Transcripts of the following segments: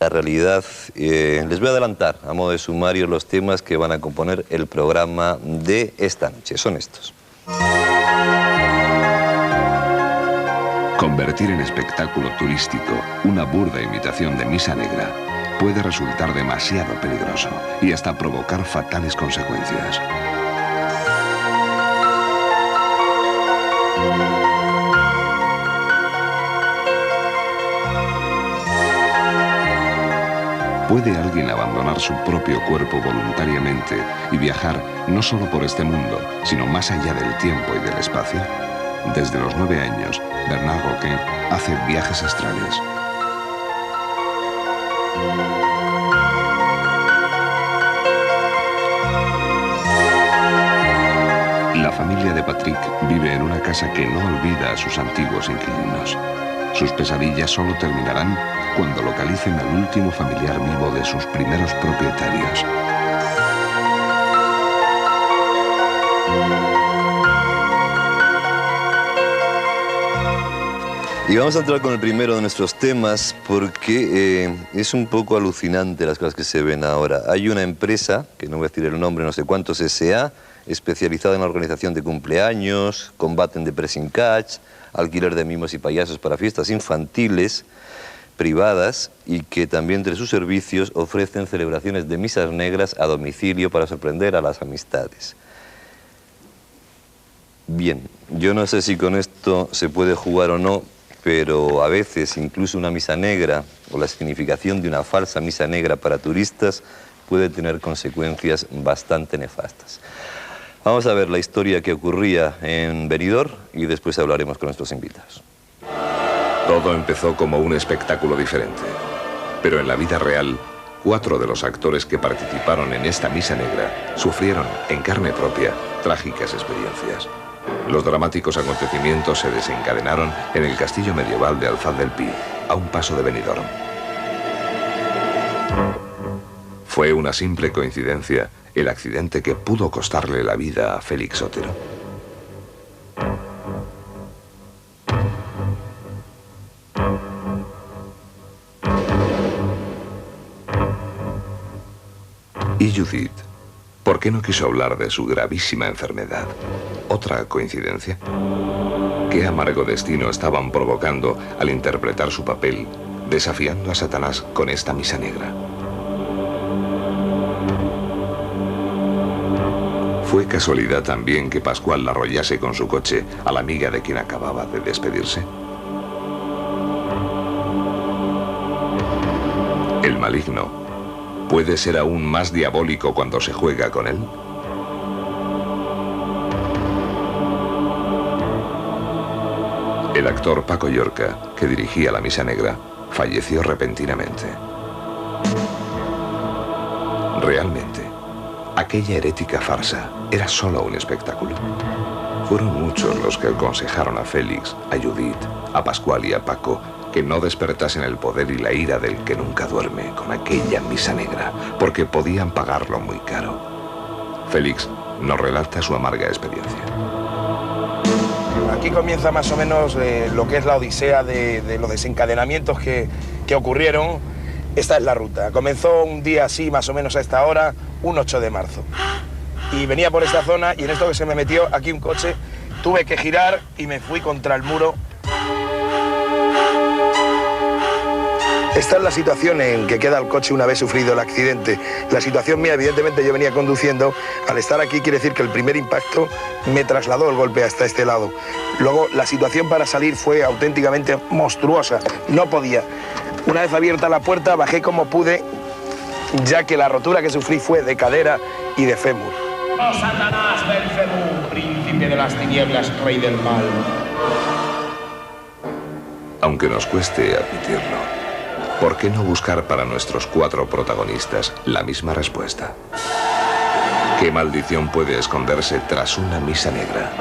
la realidad. Les voy a adelantar, a modo de sumario, los temas que van a componer el programa de esta noche. Son estos. Convertir en espectáculo turístico una burda imitación de misa negra puede resultar demasiado peligroso y hasta provocar fatales consecuencias. ¿Puede alguien abandonar su propio cuerpo voluntariamente y viajar no solo por este mundo, sino más allá del tiempo y del espacio? Desde los 9 años, Bernard Roquin hace viajes astrales. La familia de Patrick vive en una casa que no olvida a sus antiguos inquilinos. Sus pesadillas solo terminarán cuando localicen al último familiar vivo de sus primeros propietarios. Y vamos a entrar con el primero de nuestros temas porque es un poco alucinante las cosas que se ven ahora. Hay una empresa, que no voy a decir el nombre, no sé cuántos S.A., especializada en la organización de cumpleaños, combate en de pressing catch, alquiler de mimos y payasos para fiestas infantiles privadas y que también entre sus servicios ofrecen celebraciones de misas negras a domicilio para sorprender a las amistades. Bien, yo no sé si con esto se puede jugar o no, pero a veces incluso una misa negra o la significación de una falsa misa negra para turistas puede tener consecuencias bastante nefastas. Vamos a ver la historia que ocurría en Benidorm y después hablaremos con nuestros invitados. Todo empezó como un espectáculo diferente, pero en la vida real, 4 de los actores que participaron en esta misa negra sufrieron en carne propia trágicas experiencias. Los dramáticos acontecimientos se desencadenaron en el castillo medieval de Alfaz del Pi, a un paso de Benidorm. Fue una simple coincidencia el accidente que pudo costarle la vida a Félix Otero. ¿Y Judith? ¿Por qué no quiso hablar de su gravísima enfermedad? ¿Otra coincidencia? ¿Qué amargo destino estaban provocando al interpretar su papel, desafiando a Satanás con esta misa negra? ¿Fue casualidad también que Pascual la arrollase con su coche a la amiga de quien acababa de despedirse? ¿El maligno puede ser aún más diabólico cuando se juega con él? El actor Paco Llorca, que dirigía la misa negra, falleció repentinamente. Realmente, aquella herética farsa era solo un espectáculo. Fueron muchos los que aconsejaron a Félix, a Judith, a Pascual y a Paco que no despertasen el poder y la ira del que nunca duerme con aquella misa negra, porque podían pagarlo muy caro. Félix nos relata su amarga experiencia. Aquí comienza más o menos lo que es la odisea de los desencadenamientos que ocurrieron. Esta es la ruta. Comenzó un día así, más o menos a esta hora, un 8 de marzo. Y venía por esta zona y en esto que se me metió aquí un coche, tuve que girar y me fui contra el muro. Esta es la situación en que queda el coche una vez sufrido el accidente. La situación mía, evidentemente yo venía conduciendo. Al estar aquí quiere decir que el primer impacto me trasladó el golpe hasta este lado. Luego la situación para salir fue auténticamente monstruosa. No podía. Una vez abierta la puerta bajé como pude, ya que la rotura que sufrí fue de cadera y de fémur. ¡Oh, Satanás, Belcebú, príncipe de las tinieblas, rey del mal! Aunque nos cueste admitirlo, ¿por qué no buscar para nuestros 4 protagonistas la misma respuesta? ¿Qué maldición puede esconderse tras una misa negra?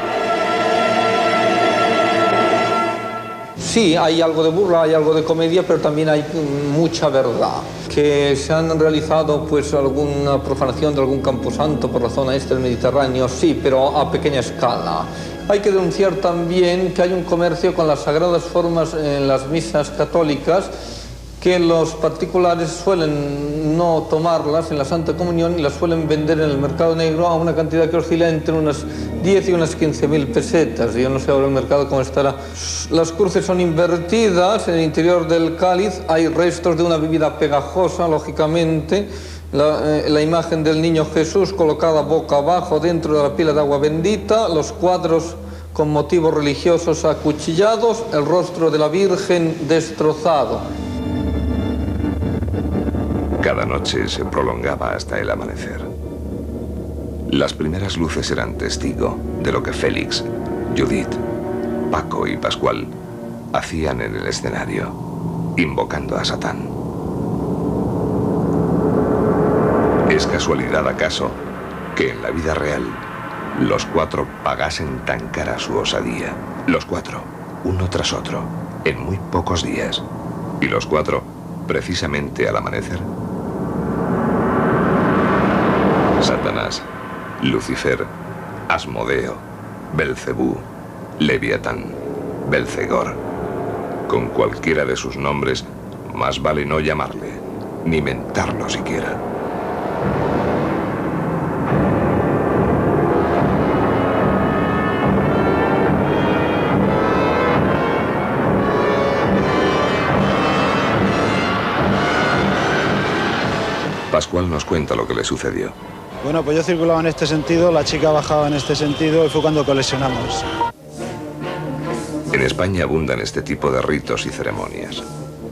Sí, hay algo de burla, hay algo de comedia, pero también hay mucha verdad. Que se han realizado pues alguna profanación de algún camposanto por la zona este del Mediterráneo, sí, pero a pequeña escala. Hay que denunciar también que hay un comercio con las sagradas formas en las misas católicas que los particulares suelen no tomarlas en la Santa Comunión y las suelen vender en el mercado negro a una cantidad que oscila entre unas 10 y unas 15.000 pesetas. Yo no sé ahora el mercado cómo estará. Las cruces son invertidas, en el interior del cáliz hay restos de una bebida pegajosa, lógicamente. La imagen del niño Jesús colocada boca abajo dentro de la pila de agua bendita, los cuadros con motivos religiosos acuchillados, el rostro de la Virgen destrozado. Cada noche se prolongaba hasta el amanecer. Las primeras luces eran testigo de lo que Félix, Judith, Paco y Pascual hacían en el escenario, invocando a Satán. ¿Es casualidad acaso que en la vida real los cuatro pagasen tan cara su osadía? Los cuatro, uno tras otro, en muy pocos días. Y los cuatro, precisamente al amanecer. Satanás, Lucifer, Asmodeo, Belcebú, Leviatán, Belcegor. Con cualquiera de sus nombres, más vale no llamarle, ni mentarlo siquiera. Pascual nos cuenta lo que le sucedió. Bueno, pues yo circulaba en este sentido, la chica bajaba en este sentido y fue cuando colisionamos. En España abundan este tipo de ritos y ceremonias.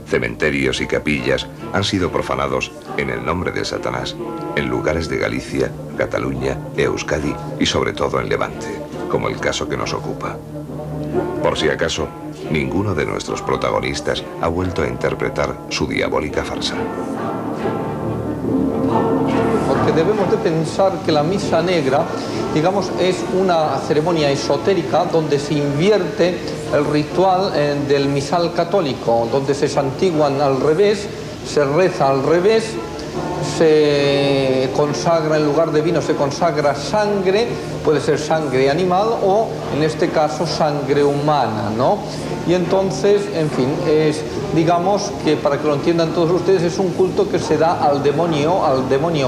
Cementerios y capillas han sido profanados en el nombre de Satanás en lugares de Galicia, Cataluña, Euskadi y sobre todo en Levante, como el caso que nos ocupa. Por si acaso, ninguno de nuestros protagonistas ha vuelto a interpretar su diabólica farsa. Porque debemos de pensar que la misa negra, digamos, es una ceremonia esotérica donde se invierte el ritual del misal católico, donde se santiguan al revés, se reza al revés, se consagra en lugar de vino, se consagra sangre, puede ser sangre animal o, en este caso, sangre humana, ¿no? Y entonces, en fin, es, digamos que para que lo entiendan todos ustedes, es un culto que se da al demonio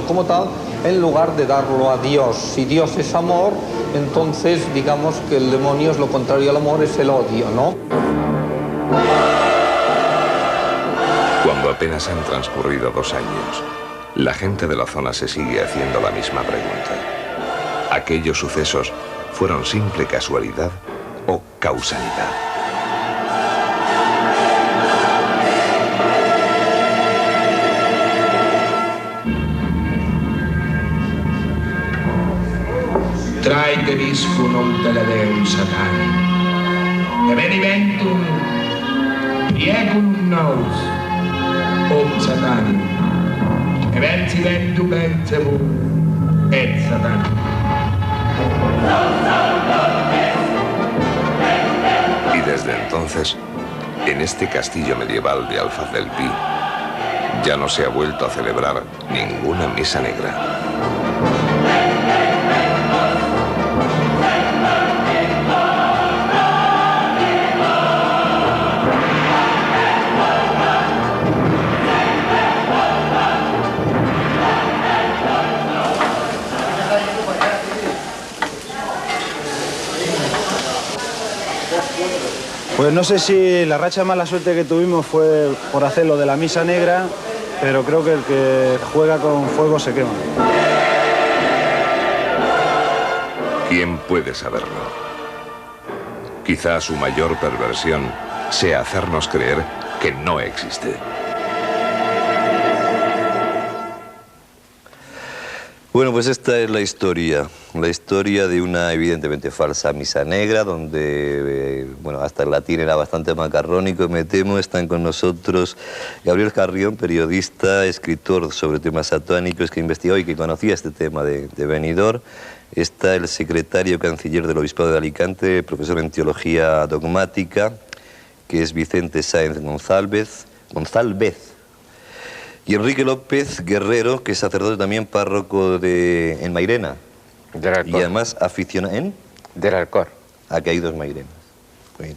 como tal, en lugar de darlo a Dios. Si Dios es amor, entonces digamos que el demonio es lo contrario al amor, es el odio, ¿no? Cuando apenas han transcurrido 2 años, la gente de la zona se sigue haciendo la misma pregunta. ¿Aquellos sucesos fueron simple casualidad o causalidad? Traite viscunum teledeum Satani, evenimentum iecum nos, ob Satani, eversiventum Belcebú et Satani. Y desde entonces, en este castillo medieval de Alfaz del Pi, ya no se ha vuelto a celebrar ninguna misa negra. Pues no sé si la racha de mala suerte que tuvimos fue por hacer lo de la misa negra, pero creo que el que juega con fuego se quema. ¿Quién puede saberlo? Quizá su mayor perversión sea hacernos creer que no existe. Bueno, pues esta es la historia de una evidentemente falsa misa negra, donde, bueno, hasta el latín era bastante macarrónico, me temo. Están con nosotros Gabriel Carrión, periodista, escritor sobre temas satánicos, que investigó y que conocía este tema de Benidorm. Está el secretario canciller del Obispado de Alicante, profesor en Teología Dogmática, que es Vicente Sáenz González. Y Enrique López Guerrero, que es sacerdote también, párroco en Mairena. Del Alcor. Y además aficionado en... Del Alcor. Aquí hay 2 Mairenas. Bien.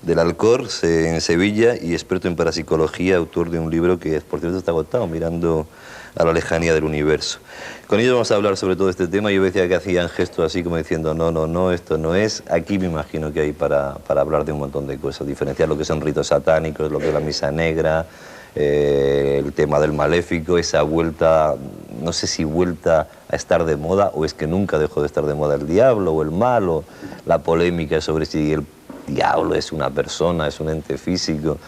del Alcor, en Sevilla, y experto en parapsicología, autor de un libro que, por cierto, está agotado, Mirando a la lejanía del universo. Con ellos vamos a hablar sobre todo este tema. Yo decía que hacían gestos así como diciendo no, esto no es. Aquí me imagino que hay para hablar de un montón de cosas, diferenciar lo que son ritos satánicos, lo que es la misa negra, el tema del maléfico, esa vuelta, no sé si vuelta a estar de moda o es que nunca dejó de estar de moda el diablo o el mal, o la polémica sobre si el diablo es una persona, es un ente físico.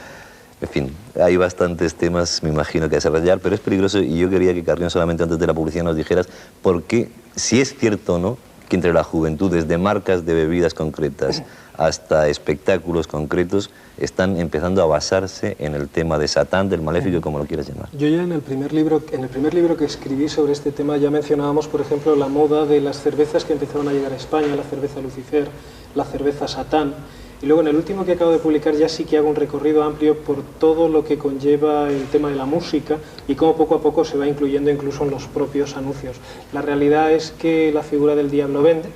En fin, hay bastantes temas, me imagino, que desarrollar, pero es peligroso, y yo quería que, Carrión, solamente antes de la publicidad nos dijeras por qué, si es cierto o no, que entre la juventud, desde marcas de bebidas concretas hasta espectáculos concretos, están empezando a basarse en el tema de Satán, del maléfico, como lo quieras llamar. Yo ya en el primer libro que escribí sobre este tema ya mencionábamos, por ejemplo, la moda de las cervezas que empezaron a llegar a España, la cerveza Lucifer, la cerveza Satán. Y luego en el último que acabo de publicar ya sí que hago un recorrido amplio por todo lo que conlleva el tema de la música y cómo poco a poco se va incluyendo incluso en los propios anuncios. La realidad es que la figura del diablo vende,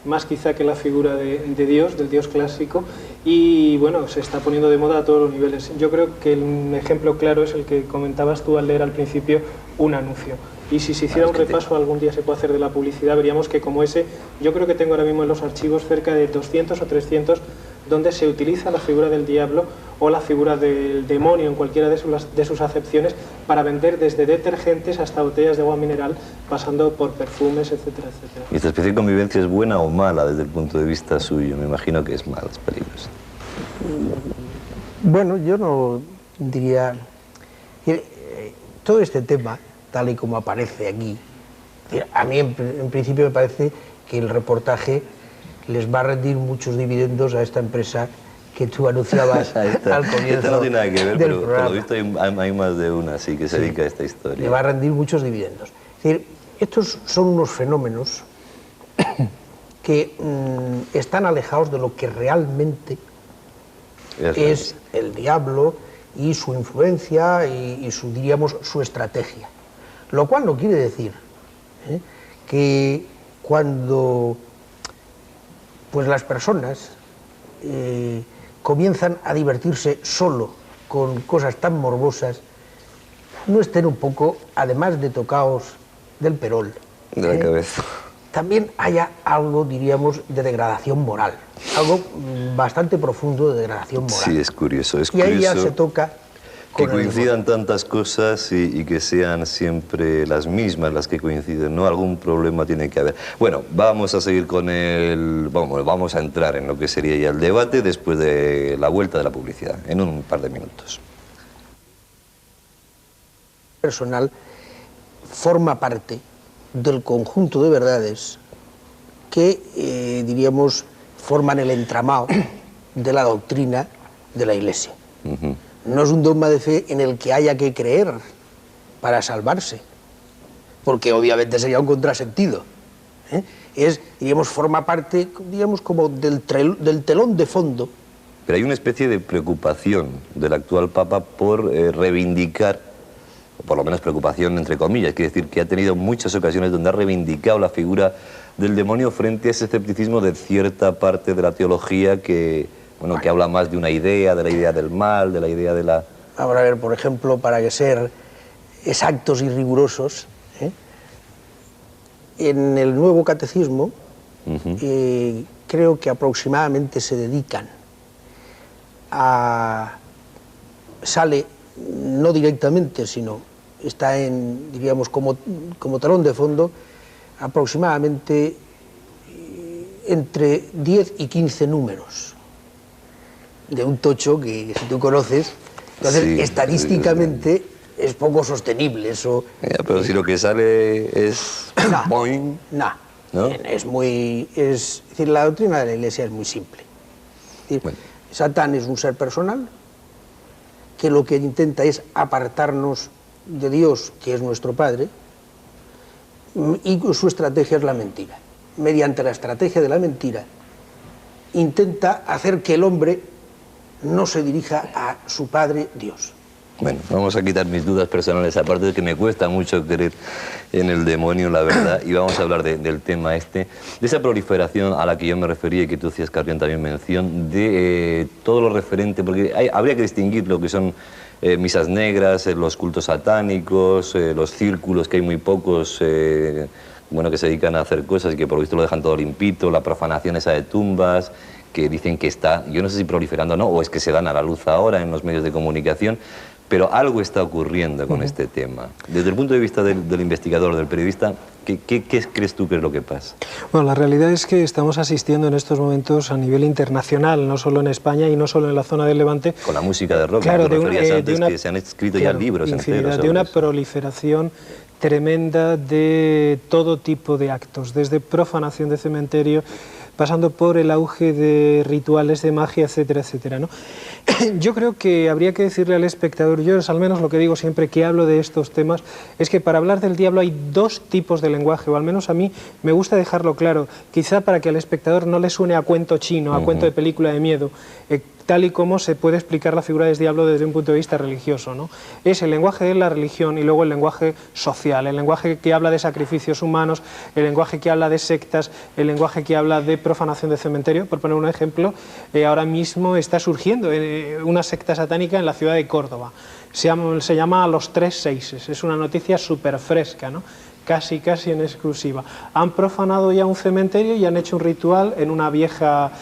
más quizá que la figura de Dios, del Dios clásico, y bueno, se está poniendo de moda a todos los niveles. Yo creo que un ejemplo claro es el que comentabas tú al leer al principio un anuncio. Y si se hiciera un repaso, algún día se puede hacer de la publicidad, veríamos que como ese, yo creo que tengo ahora mismo en los archivos cerca de 200 o 300 donde se utiliza la figura del diablo o la figura del demonio en cualquiera de sus acepciones para vender desde detergentes hasta botellas de agua mineral, pasando por perfumes, etcétera, etcétera. ¿Y esta especie de convivencia es buena o mala desde el punto de vista suyo? Me imagino que es mala, es peligrosa. Bueno, yo no diría... Todo este tema, tal y como aparece aquí, a mí en principio me parece que el reportaje les va a rendir muchos dividendos a esta empresa que tú anunciabas al comienzo. Esto no tiene nada que ver, pero programa. por lo visto hay más de una, sí, que se dedica a esta historia. Le va a rendir muchos dividendos. Es decir, estos son unos fenómenos que están alejados de lo que realmente es el diablo y su influencia y su, diríamos, su estrategia. Lo cual no quiere decir que cuando pues las personas comienzan a divertirse solo con cosas tan morbosas, no estén un poco, además de tocaos del perol, de la cabeza, también haya algo, diríamos, de degradación moral, algo bastante profundo de degradación moral. Sí, es curioso, y ahí ya se toca que coincidan tantas cosas y que sean siempre las mismas las que coinciden, ¿no? Algún problema tiene que haber. Bueno, vamos a seguir con vamos a entrar en lo que sería ya el debate después de la vuelta de la publicidad, en un par de minutos. Personal forma parte del conjunto de verdades que, diríamos, forman el entramado de la doctrina de la Iglesia. No es un dogma de fe en el que haya que creer para salvarse, porque obviamente sería un contrasentido. Es, diríamos, forma parte, digamos, como del telón de fondo. Pero hay una especie de preocupación del actual Papa por reivindicar, o por lo menos preocupación entre comillas, quiere decir que ha tenido muchas ocasiones donde ha reivindicado la figura del demonio frente a ese escepticismo de cierta parte de la teología que... Bueno, que habla más de una idea, de la idea del mal, de la idea de la... Ahora, a ver, por ejemplo, para que ser exactos y rigurosos, en el nuevo catecismo creo que aproximadamente se dedican a... Sale, no directamente, sino está en, diríamos, como telón de fondo, aproximadamente entre 10 y 15 números de un tocho que si tú conoces, entonces sí, estadísticamente es poco sostenible eso. Pero si lo que sale es... ¿No? Es decir, la doctrina de la Iglesia es muy simple. Es decir, bueno. Satán es un ser personal que lo que intenta es apartarnos de Dios, que es nuestro Padre, y su estrategia es la mentira. Mediante la estrategia de la mentira intenta hacer que el hombre no se dirija a su Padre Dios. Bueno, vamos a quitar mis dudas personales, aparte de que me cuesta mucho creer en el demonio, la verdad, y vamos a hablar del tema de esa proliferación a la que yo me refería y que tú hacías, Carrión, también mención, de todo lo referente, porque habría que distinguir lo que son misas negras, los cultos satánicos, los círculos, que hay muy pocos, bueno, que se dedican a hacer cosas y que por lo visto lo dejan todo limpito, la profanación esa de tumbas, que dicen que está, yo no sé si proliferando o no, o es que se dan a la luz ahora en los medios de comunicación, pero algo está ocurriendo con este tema. Desde el punto de vista del investigador, del periodista, ¿qué crees tú que es lo que pasa? Bueno, la realidad es que estamos asistiendo en estos momentos a nivel internacional, no solo en España y no solo en la zona del Levante. Con la música de rock, claro, que referías antes, que se han escrito ya libros enteros. De una proliferación tremenda de todo tipo de actos, desde profanación de cementerio, pasando por el auge de rituales de magia, etcétera, etcétera, ¿no? Yo creo que habría que decirle al espectador, yo es al menos lo que digo siempre que hablo de estos temas, es que para hablar del diablo hay dos tipos de lenguaje, o al menos a mí me gusta dejarlo claro, quizá para que al espectador no le suene a cuento chino, a cuento de película de miedo, tal y como se puede explicar la figura del diablo desde un punto de vista religioso, ¿no? Es el lenguaje de la religión y luego el lenguaje social, el lenguaje que habla de sacrificios humanos, el lenguaje que habla de sectas, el lenguaje que habla de profanación de cementerio. Por poner un ejemplo, ahora mismo está surgiendo una secta satánica en la ciudad de Córdoba. Se llama Los Tres Seises, es una noticia súper fresca, ¿no? Casi en exclusiva. Han profanado ya un cementerio y han hecho un ritual en una vieja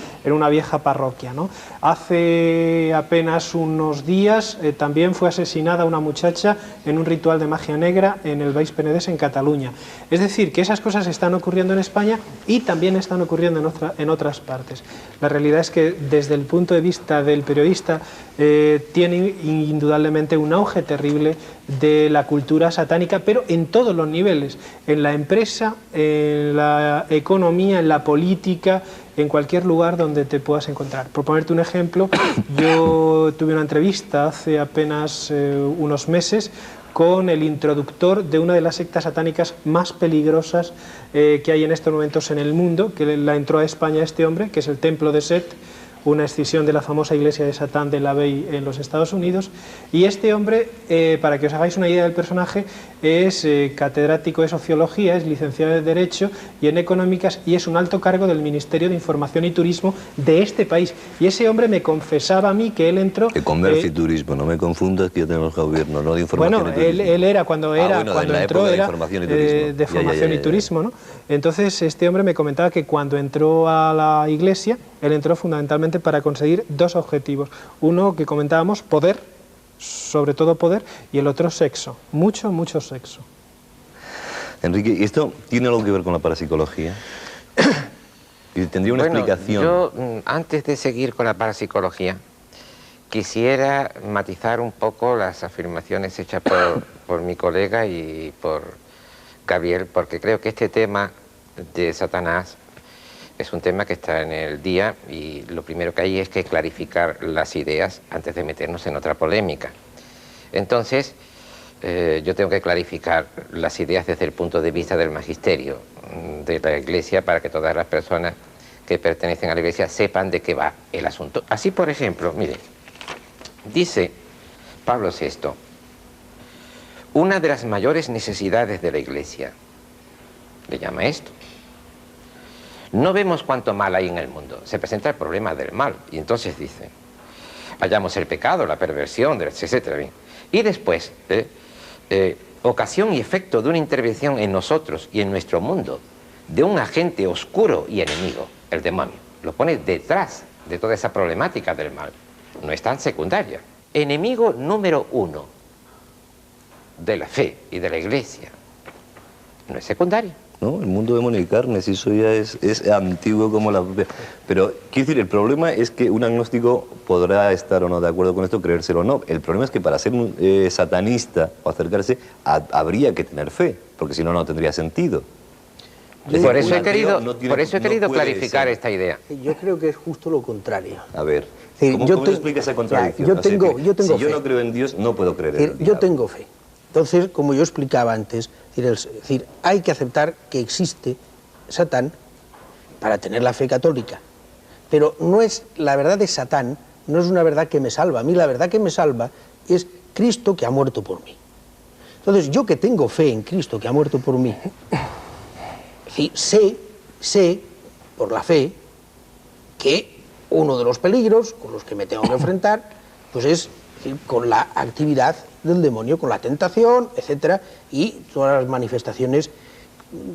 parroquia, ¿no? Hace apenas unos días también fue asesinada una muchacha en un ritual de magia negra en el Baix Penedès, en Cataluña. Es decir, que esas cosas están ocurriendo en España y también están ocurriendo en otras partes. La realidad es que desde el punto de vista del periodista tiene indudablemente un auge terrible de la cultura satánica, pero en todos los niveles, en la empresa, en la economía, en la política, en cualquier lugar donde te puedas encontrar. Por ponerte un ejemplo, yo tuve una entrevista hace apenas unos meses con el introductor de una de las sectas satánicas más peligrosas que hay en estos momentos en el mundo, que la entró a España este hombre, que es el Templo de Set, una escisión de la famosa iglesia de Satán de LaVey en los Estados Unidos. Y este hombre, para que os hagáis una idea del personaje, es catedrático de Sociología, es licenciado en Derecho y en Económicas y es un alto cargo del Ministerio de Información y Turismo de este país. Y ese hombre me confesaba a mí que él entró... De comercio y turismo, no me confundas que ya tenemos gobierno, no de información y turismo. Bueno, él era, cuando entró, era de formación y turismo, ¿no? Entonces este hombre me comentaba que cuando entró a la iglesia, él entró fundamentalmente para conseguir dos objetivos. Uno que comentábamos, poder, sobre todo poder, y el otro sexo, mucho sexo. Enrique, ¿y esto tiene algo que ver con la parapsicología? ¿Tendría una explicación? Yo, antes de seguir con la parapsicología, quisiera matizar un poco las afirmaciones hechas por mi colega y por Gabriel, porque creo que este tema de Satanás es un tema que está en el día y lo primero que hay es que clarificar las ideas antes de meternos en otra polémica. Entonces, yo tengo que clarificar las ideas desde el punto de vista del magisterio de la Iglesia para que todas las personas que pertenecen a la Iglesia sepan de qué va el asunto. Así, por ejemplo, mire, dice Pablo VI, una de las mayores necesidades de la Iglesia, le llama esto. No vemos cuánto mal hay en el mundo, se presenta el problema del mal, y entonces dice, hallamos el pecado, la perversión, etcétera, bien. Y después, ocasión y efecto de una intervención en nosotros y en nuestro mundo, de un agente oscuro y enemigo, el demonio. Lo pone detrás de toda esa problemática del mal, no es tan secundaria. Enemigo número uno de la fe y de la Iglesia, no es secundario. ¿No? El mundo demonio y carnes, eso ya es antiguo como la... Pero, quiero decir, el problema es que un agnóstico podrá estar o no de acuerdo con esto, creérselo o no. El problema es que para ser un satanista o acercarse, habría que tener fe, porque si no, no tendría sentido. Por eso he querido clarificar esta idea. Yo creo que es justo lo contrario. A ver, ¿cómo se explica esa contradicción? Yo tengo si fe. yo no creo en Dios, no puedo creer en el diablo. Yo tengo fe. Entonces, como yo explicaba antes, es decir, hay que aceptar que existe Satán para tener la fe católica. Pero no es la verdad de Satán, no es una verdad que me salva. A mí la verdad que me salva es Cristo que ha muerto por mí. Entonces, yo que tengo fe en Cristo que ha muerto por mí, sé, por la fe, que uno de los peligros con los que me tengo que enfrentar, pues es con la actividad del demonio, con la tentación, etcétera, y todas las manifestaciones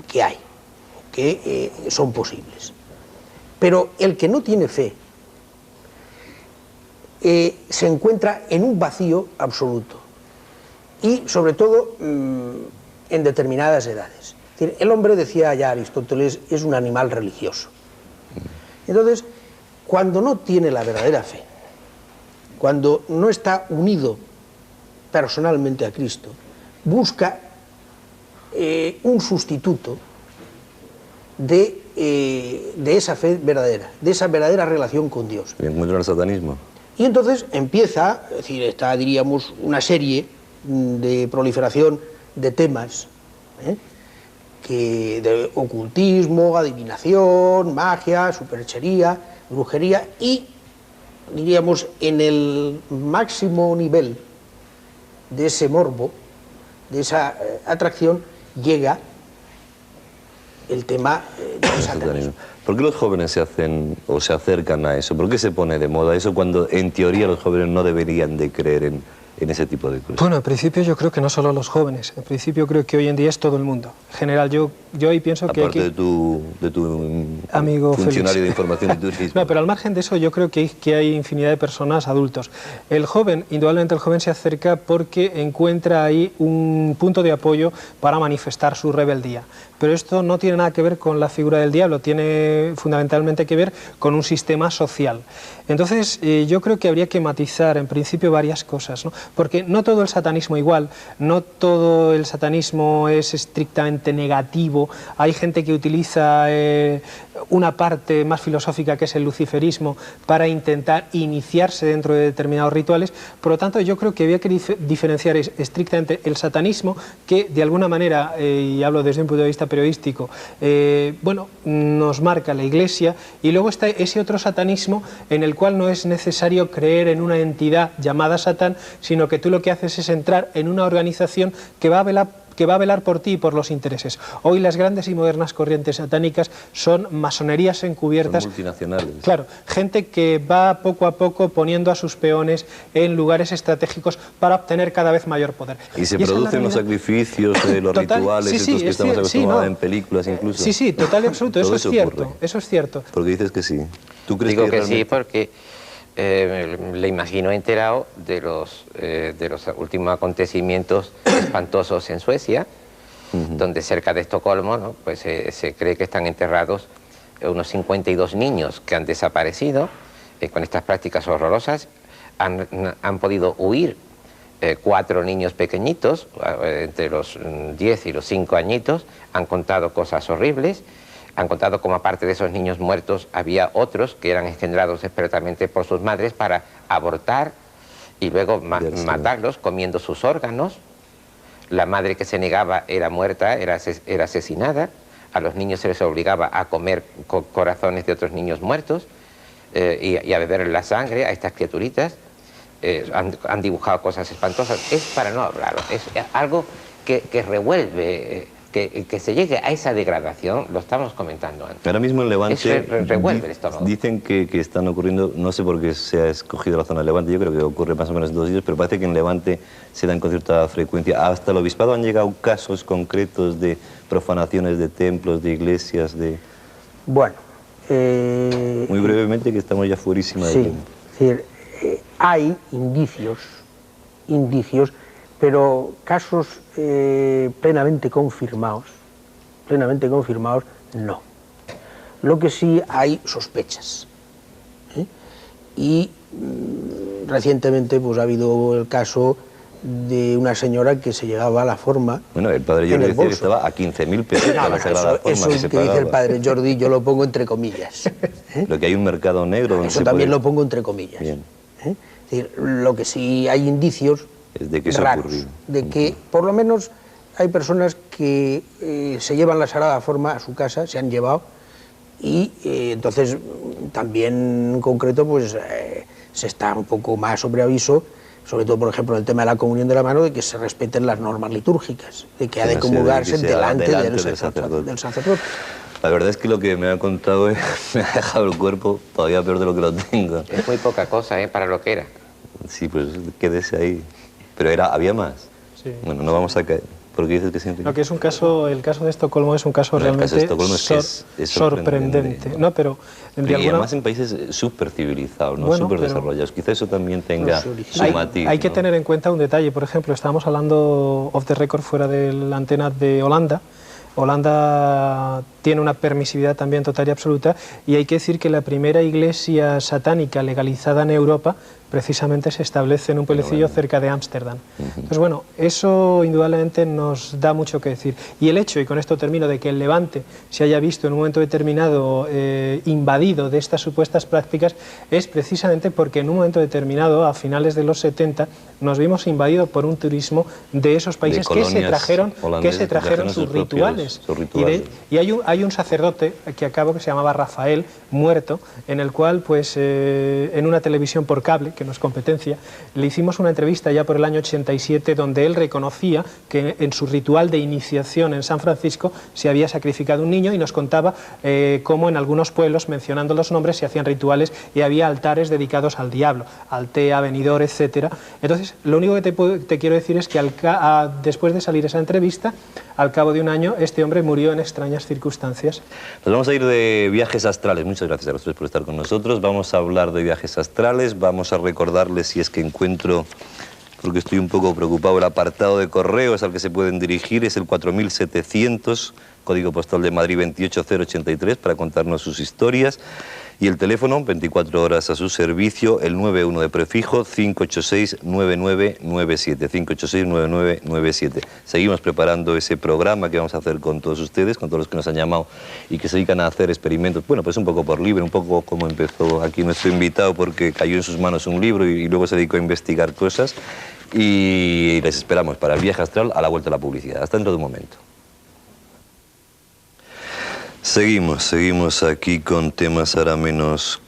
que hay, que son posibles. Pero el que no tiene fe se encuentra en un vacío absoluto y sobre todo en determinadas edades. Es decir, el hombre, decía ya Aristóteles, es un animal religioso. Entonces, cuando no tiene la verdadera fe, cuando no está unido personalmente a Cristo, busca un sustituto de esa fe verdadera, de esa verdadera relación con Dios. Y encuentra el satanismo. Y entonces empieza, es decir, está, diríamos, una serie de proliferación de temas, de ocultismo, adivinación, magia, superchería, brujería, y, diríamos, en el máximo nivel de ese morbo, de esa atracción, llega el tema del satanismo. ¿Por qué los jóvenes se hacen o se acercan a eso? ¿Por qué se pone de moda eso cuando en teoría los jóvenes no deberían de creer en ese tipo de cosas? Bueno, en principio yo creo que no solo los jóvenes, en principio creo que hoy en día es todo el mundo. En general yo ahí pienso que aparte de tu amigo funcionario Félix. de información y turismo. No, pero al margen de eso yo creo que hay infinidad de personas, adultos. El joven, indudablemente el joven se acerca porque encuentra ahí un punto de apoyo para manifestar su rebeldía. Pero esto no tiene nada que ver con la figura del diablo, tiene fundamentalmente que ver con un sistema social. Entonces yo creo que habría que matizar en principio varias cosas, ¿no? Porque no todo el satanismo igual, no todo el satanismo es estrictamente negativo. Hay gente que utiliza una parte más filosófica, que es el luciferismo, para intentar iniciarse dentro de determinados rituales. Por lo tanto, yo creo que había que diferenciar estrictamente el satanismo, que de alguna manera, y hablo desde un punto de vista periodístico, bueno, nos marca la Iglesia, y luego está ese otro satanismo en el cual no es necesario creer en una entidad llamada Satán, sino que tú lo que haces es entrar en una organización que va a velar por ti y por los intereses. Hoy las grandes y modernas corrientes satánicas son masonerías encubiertas. Son multinacionales. Claro, gente que va poco a poco poniendo a sus peones en lugares estratégicos para obtener cada vez mayor poder. Y se producen los sacrificios, los rituales, estos que estamos acostumbrados en películas incluso. Sí, sí, total y absoluto, eso es cierto, ocurre. Eso es cierto. Porque dices que sí. ¿Tú crees Digo que realmente... sí, porque le imagino enterado de los últimos acontecimientos espantosos en Suecia, donde cerca de Estocolmo, ¿no? Pues se cree que están enterrados unos 52 niños que han desaparecido con estas prácticas horrorosas. Han podido huir 4 niños pequeñitos, entre los 10 y los 5 añitos, han contado cosas horribles. Han contado cómo aparte de esos niños muertos había otros que eran engendrados expertamente por sus madres para abortar y luego matarlos comiendo sus órganos. La madre que se negaba era muerta, era asesinada. A los niños se les obligaba a comer corazones de otros niños muertos y a beber la sangre a estas criaturitas. Han dibujado cosas espantosas. Es para no hablarlo, es algo que revuelve... Que se llegue a esa degradación, lo estamos comentando antes. Ahora mismo en Levante revuelve el estómago. Dicen que están ocurriendo, no sé por qué se ha escogido la zona de Levante, yo creo que ocurre más o menos en 2 días, pero parece que en Levante se dan con cierta frecuencia. Hasta el obispado han llegado casos concretos de profanaciones de templos, de iglesias, de... Bueno... Muy brevemente, que estamos ya fuerísima de tiempo. Es decir, hay indicios, pero casos plenamente confirmados, no. Lo que sí hay sospechas. Y recientemente pues ha habido el caso de una señora que se llegaba a la forma. Bueno, el padre Jordi decía que estaba a 15.000 pesos a la sagrada forma. Eso es que dice el padre Jordi, yo lo pongo entre comillas. Lo que hay un mercado negro donde eso también lo pongo entre comillas. Bien. Es decir, lo que sí hay indicios es de que eso raros, ocurrido. De que por lo menos hay personas que se llevan la sagrada forma a su casa, se han llevado, y entonces también en concreto pues se está un poco más sobre aviso sobre todo, por ejemplo, en el tema de la comunión de la mano, de que se respeten las normas litúrgicas, de que ha de comulgarse delante del sacerdote. La verdad es que lo que me ha contado me ha dejado el cuerpo todavía peor de lo que lo tengo. Es muy poca cosa, para lo que era. Sí, pues quédese ahí. Pero había más. Sí. Bueno, no vamos a caer. ¿Por qué dices que siempre? No, que es un caso, el caso de Estocolmo es un caso realmente es sorprendente. No, pero y además en países súper civilizados, ¿no? Súper desarrollados. Quizá eso también tenga su matiz. Hay que tener en cuenta un detalle. Por ejemplo, estábamos hablando off the record fuera de la antena de Holanda. Holanda tiene una permisividad también total y absoluta, y hay que decir que la primera iglesia satánica legalizada en Europa precisamente se establece en un pueblecillo cerca de Ámsterdam. Entonces, bueno, eso indudablemente nos da mucho que decir. Y el hecho, y con esto termino, de que el Levante se haya visto en un momento determinado invadido de estas supuestas prácticas, es precisamente porque en un momento determinado, a finales de los 70, nos vimos invadidos por un turismo de esos países que se trajeron sus rituales. Y hay un sacerdote que acabo, que se llamaba Rafael, muerto, en el cual, pues, en una televisión por cable, que no es competencia, le hicimos una entrevista ya por el año 87, donde él reconocía que en su ritual de iniciación en San Francisco se había sacrificado un niño, y nos contaba cómo en algunos pueblos, mencionando los nombres, se hacían rituales y había altares dedicados al diablo, Altea, Benidorm, etcétera. Entonces, lo único que te quiero decir es que después de salir esa entrevista, al cabo de un año, este hombre murió en extrañas circunstancias. Nos vamos a ir de viajes astrales. Muchas gracias a los tres por estar con nosotros. Vamos a hablar de viajes astrales, vamos a recordarles, si es que encuentro, porque estoy un poco preocupado, el apartado de correos al que se pueden dirigir es el 4700, código postal de Madrid 28083, para contarnos sus historias. Y el teléfono, 24 horas a su servicio, el 91 de prefijo, 586-9997, 586-9997. Seguimos preparando ese programa que vamos a hacer con todos ustedes, con todos los que nos han llamado y que se dedican a hacer experimentos. Bueno, pues un poco por libre, un poco como empezó aquí nuestro invitado, porque cayó en sus manos un libro y luego se dedicó a investigar cosas. Y les esperamos para el viaje astral a la vuelta de la publicidad. Hasta dentro de un momento. Seguimos aquí con temas ahora menos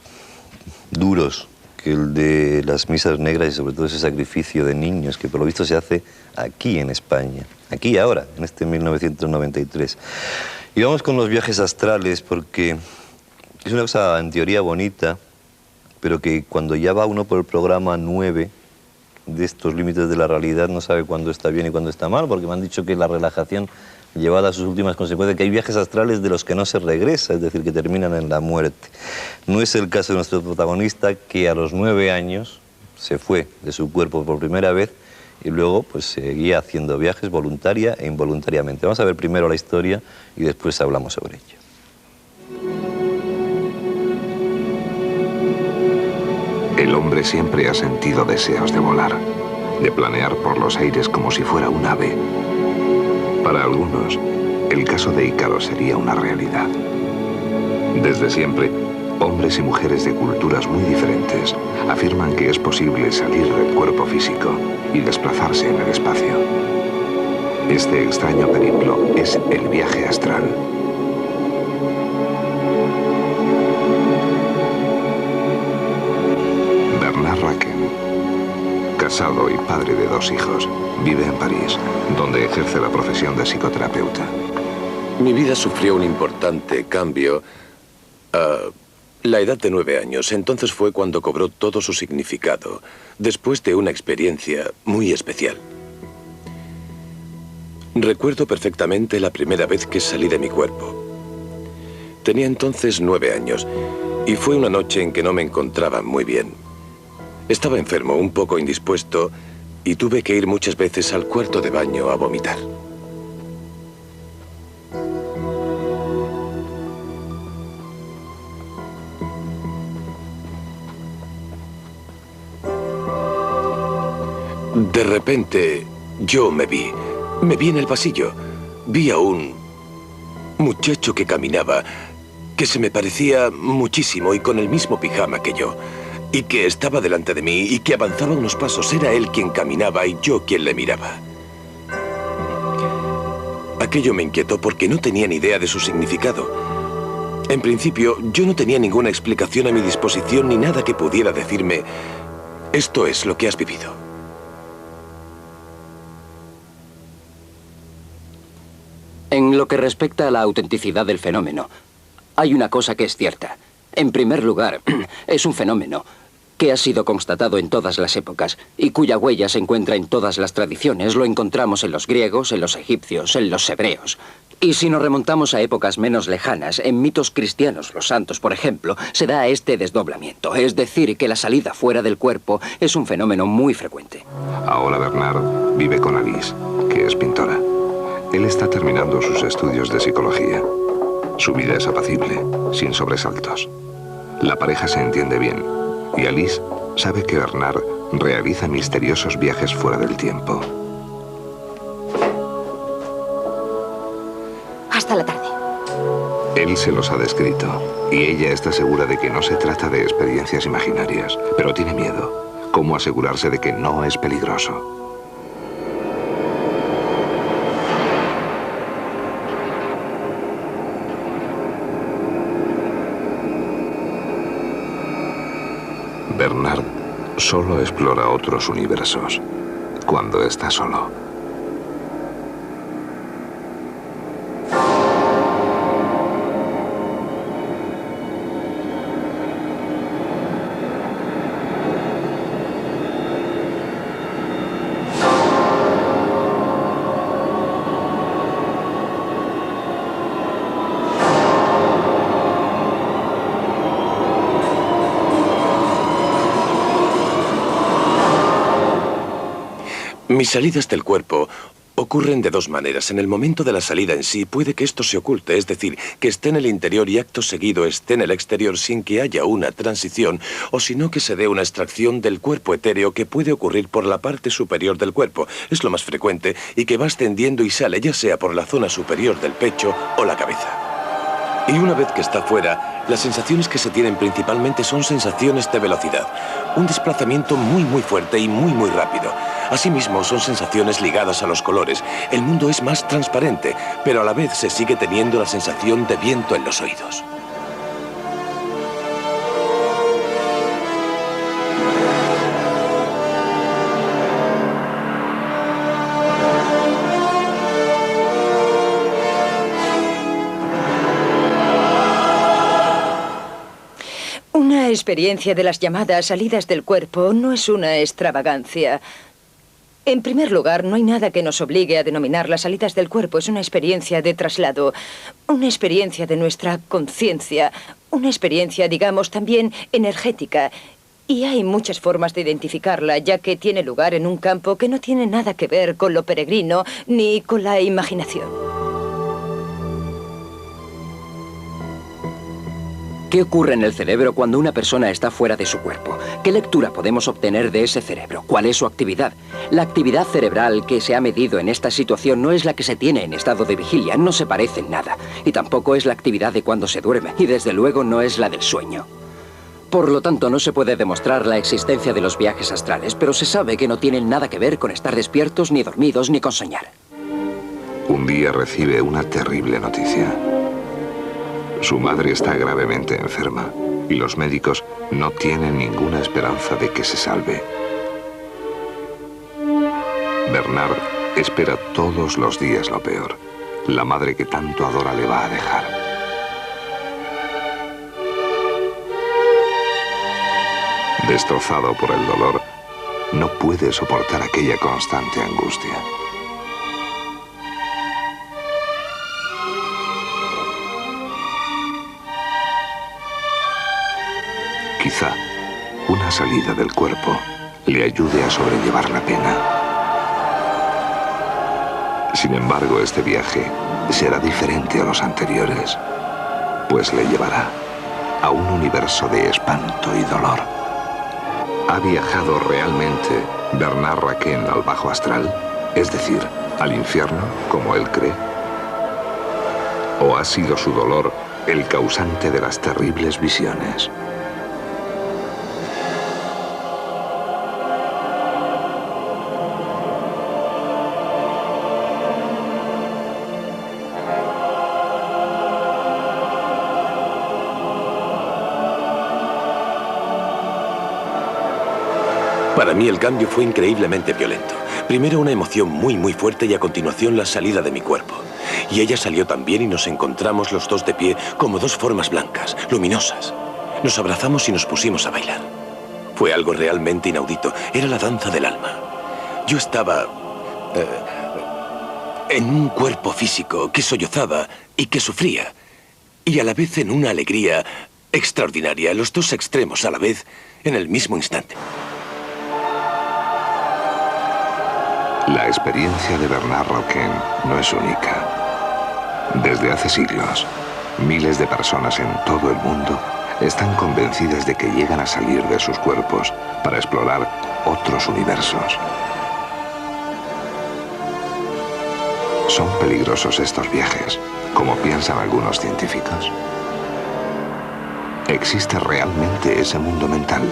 duros que el de las misas negras y sobre todo ese sacrificio de niños que por lo visto se hace aquí en España, aquí ahora, en este 1993. Y vamos con los viajes astrales porque es una cosa en teoría bonita, pero que cuando ya va uno por el programa 9 de estos límites de la realidad no sabe cuándo está bien y cuándo está mal, porque me han dicho que la relajación llevada a sus últimas consecuencias, que hay viajes astrales de los que no se regresa, es decir, que terminan en la muerte. No es el caso de nuestro protagonista, que a los 9 años se fue de su cuerpo por primera vez y luego pues seguía haciendo viajes voluntaria e involuntariamente. Vamos a ver primero la historia y después hablamos sobre ello. El hombre siempre ha sentido deseos de volar, de planear por los aires como si fuera un ave. Para algunos, el caso de Ícaro sería una realidad. Desde siempre, hombres y mujeres de culturas muy diferentes afirman que es posible salir del cuerpo físico y desplazarse en el espacio. Este extraño periplo es el viaje astral. Bernard Racken, casado y padre de 2 hijos, vive en París, donde ejerce la profesión de psicoterapeuta. Mi vida sufrió un importante cambio a la edad de 9 años. Entonces fue cuando cobró todo su significado, después de una experiencia muy especial. Recuerdo perfectamente la primera vez que salí de mi cuerpo. Tenía entonces 9 años y fue una noche en que no me encontraba muy bien. Estaba enfermo, un poco indispuesto, y tuve que ir muchas veces al cuarto de baño a vomitar. De repente, yo me vi en el pasillo. Vi a un muchacho que caminaba, que se me parecía muchísimo y con el mismo pijama que yo. Y que estaba delante de mí y que avanzaba unos pasos. Era él quien caminaba y yo quien le miraba. Aquello me inquietó porque no tenía ni idea de su significado. En principio, yo no tenía ninguna explicación a mi disposición ni nada que pudiera decirme: esto es lo que has vivido. En lo que respecta a la autenticidad del fenómeno, hay una cosa que es cierta. En primer lugar, es un fenómeno que ha sido constatado en todas las épocas y cuya huella se encuentra en todas las tradiciones. Lo encontramos en los griegos, en los egipcios, en los hebreos. Y si nos remontamos a épocas menos lejanas, en mitos cristianos, los santos, por ejemplo, se da este desdoblamiento. Es decir, que la salida fuera del cuerpo es un fenómeno muy frecuente. Ahora Bernard vive con Alice, que es pintora. Él está terminando sus estudios de psicología. Su vida es apacible, sin sobresaltos. La pareja se entiende bien, y Alice sabe que Bernard realiza misteriosos viajes fuera del tiempo. Hasta la tarde. Él se los ha descrito, y ella está segura de que no se trata de experiencias imaginarias, pero tiene miedo. ¿Cómo asegurarse de que no es peligroso? Bernard solo explora otros universos cuando está solo. Mis salidas del cuerpo ocurren de dos maneras. En el momento de la salida en sí puede que esto se oculte, es decir, que esté en el interior y acto seguido esté en el exterior sin que haya una transición, o sino que se dé una extracción del cuerpo etéreo que puede ocurrir por la parte superior del cuerpo. Es lo más frecuente y que va ascendiendo y sale ya sea por la zona superior del pecho o la cabeza. Y una vez que está fuera, las sensaciones que se tienen principalmente son sensaciones de velocidad. Un desplazamiento muy fuerte y muy rápido. Asimismo, son sensaciones ligadas a los colores. El mundo es más transparente, pero a la vez se sigue teniendo la sensación de viento en los oídos. Una experiencia de las llamadas salidas del cuerpo no es una extravagancia. En primer lugar, no hay nada que nos obligue a denominar las salidas del cuerpo. Es una experiencia de traslado, una experiencia de nuestra conciencia, una experiencia, digamos, también energética. Y hay muchas formas de identificarla, ya que tiene lugar en un campo que no tiene nada que ver con lo peregrino ni con la imaginación. ¿Qué ocurre en el cerebro cuando una persona está fuera de su cuerpo? ¿Qué lectura podemos obtener de ese cerebro? ¿Cuál es su actividad? La actividad cerebral que se ha medido en esta situación no es la que se tiene en estado de vigilia, no se parece en nada. Y tampoco es la actividad de cuando se duerme, y desde luego no es la del sueño. Por lo tanto, no se puede demostrar la existencia de los viajes astrales, pero se sabe que no tienen nada que ver con estar despiertos, ni dormidos, ni con soñar. Un día recibe una terrible noticia. Su madre está gravemente enferma y los médicos no tienen ninguna esperanza de que se salve. Bernard espera todos los días lo peor. La madre que tanto adora le va a dejar. Destrozado por el dolor, no puede soportar aquella constante angustia. Quizá una salida del cuerpo le ayude a sobrellevar la pena. Sin embargo, este viaje será diferente a los anteriores, pues le llevará a un universo de espanto y dolor. ¿Ha viajado realmente Bernard Raquin al bajo astral? Es decir, al infierno, como él cree. ¿O ha sido su dolor el causante de las terribles visiones? Para mí el cambio fue increíblemente violento. Primero una emoción muy fuerte y a continuación la salida de mi cuerpo. Y ella salió también y nos encontramos los dos de pie como dos formas blancas, luminosas. Nos abrazamos y nos pusimos a bailar. Fue algo realmente inaudito. Era la danza del alma. Yo estaba en un cuerpo físico que sollozaba y que sufría. Y a la vez en una alegría extraordinaria, los dos extremos a la vez, en el mismo instante. La experiencia de Bernard Roquin no es única. Desde hace siglos, miles de personas en todo el mundo están convencidas de que llegan a salir de sus cuerpos para explorar otros universos. ¿Son peligrosos estos viajes, como piensan algunos científicos? ¿Existe realmente ese mundo mental?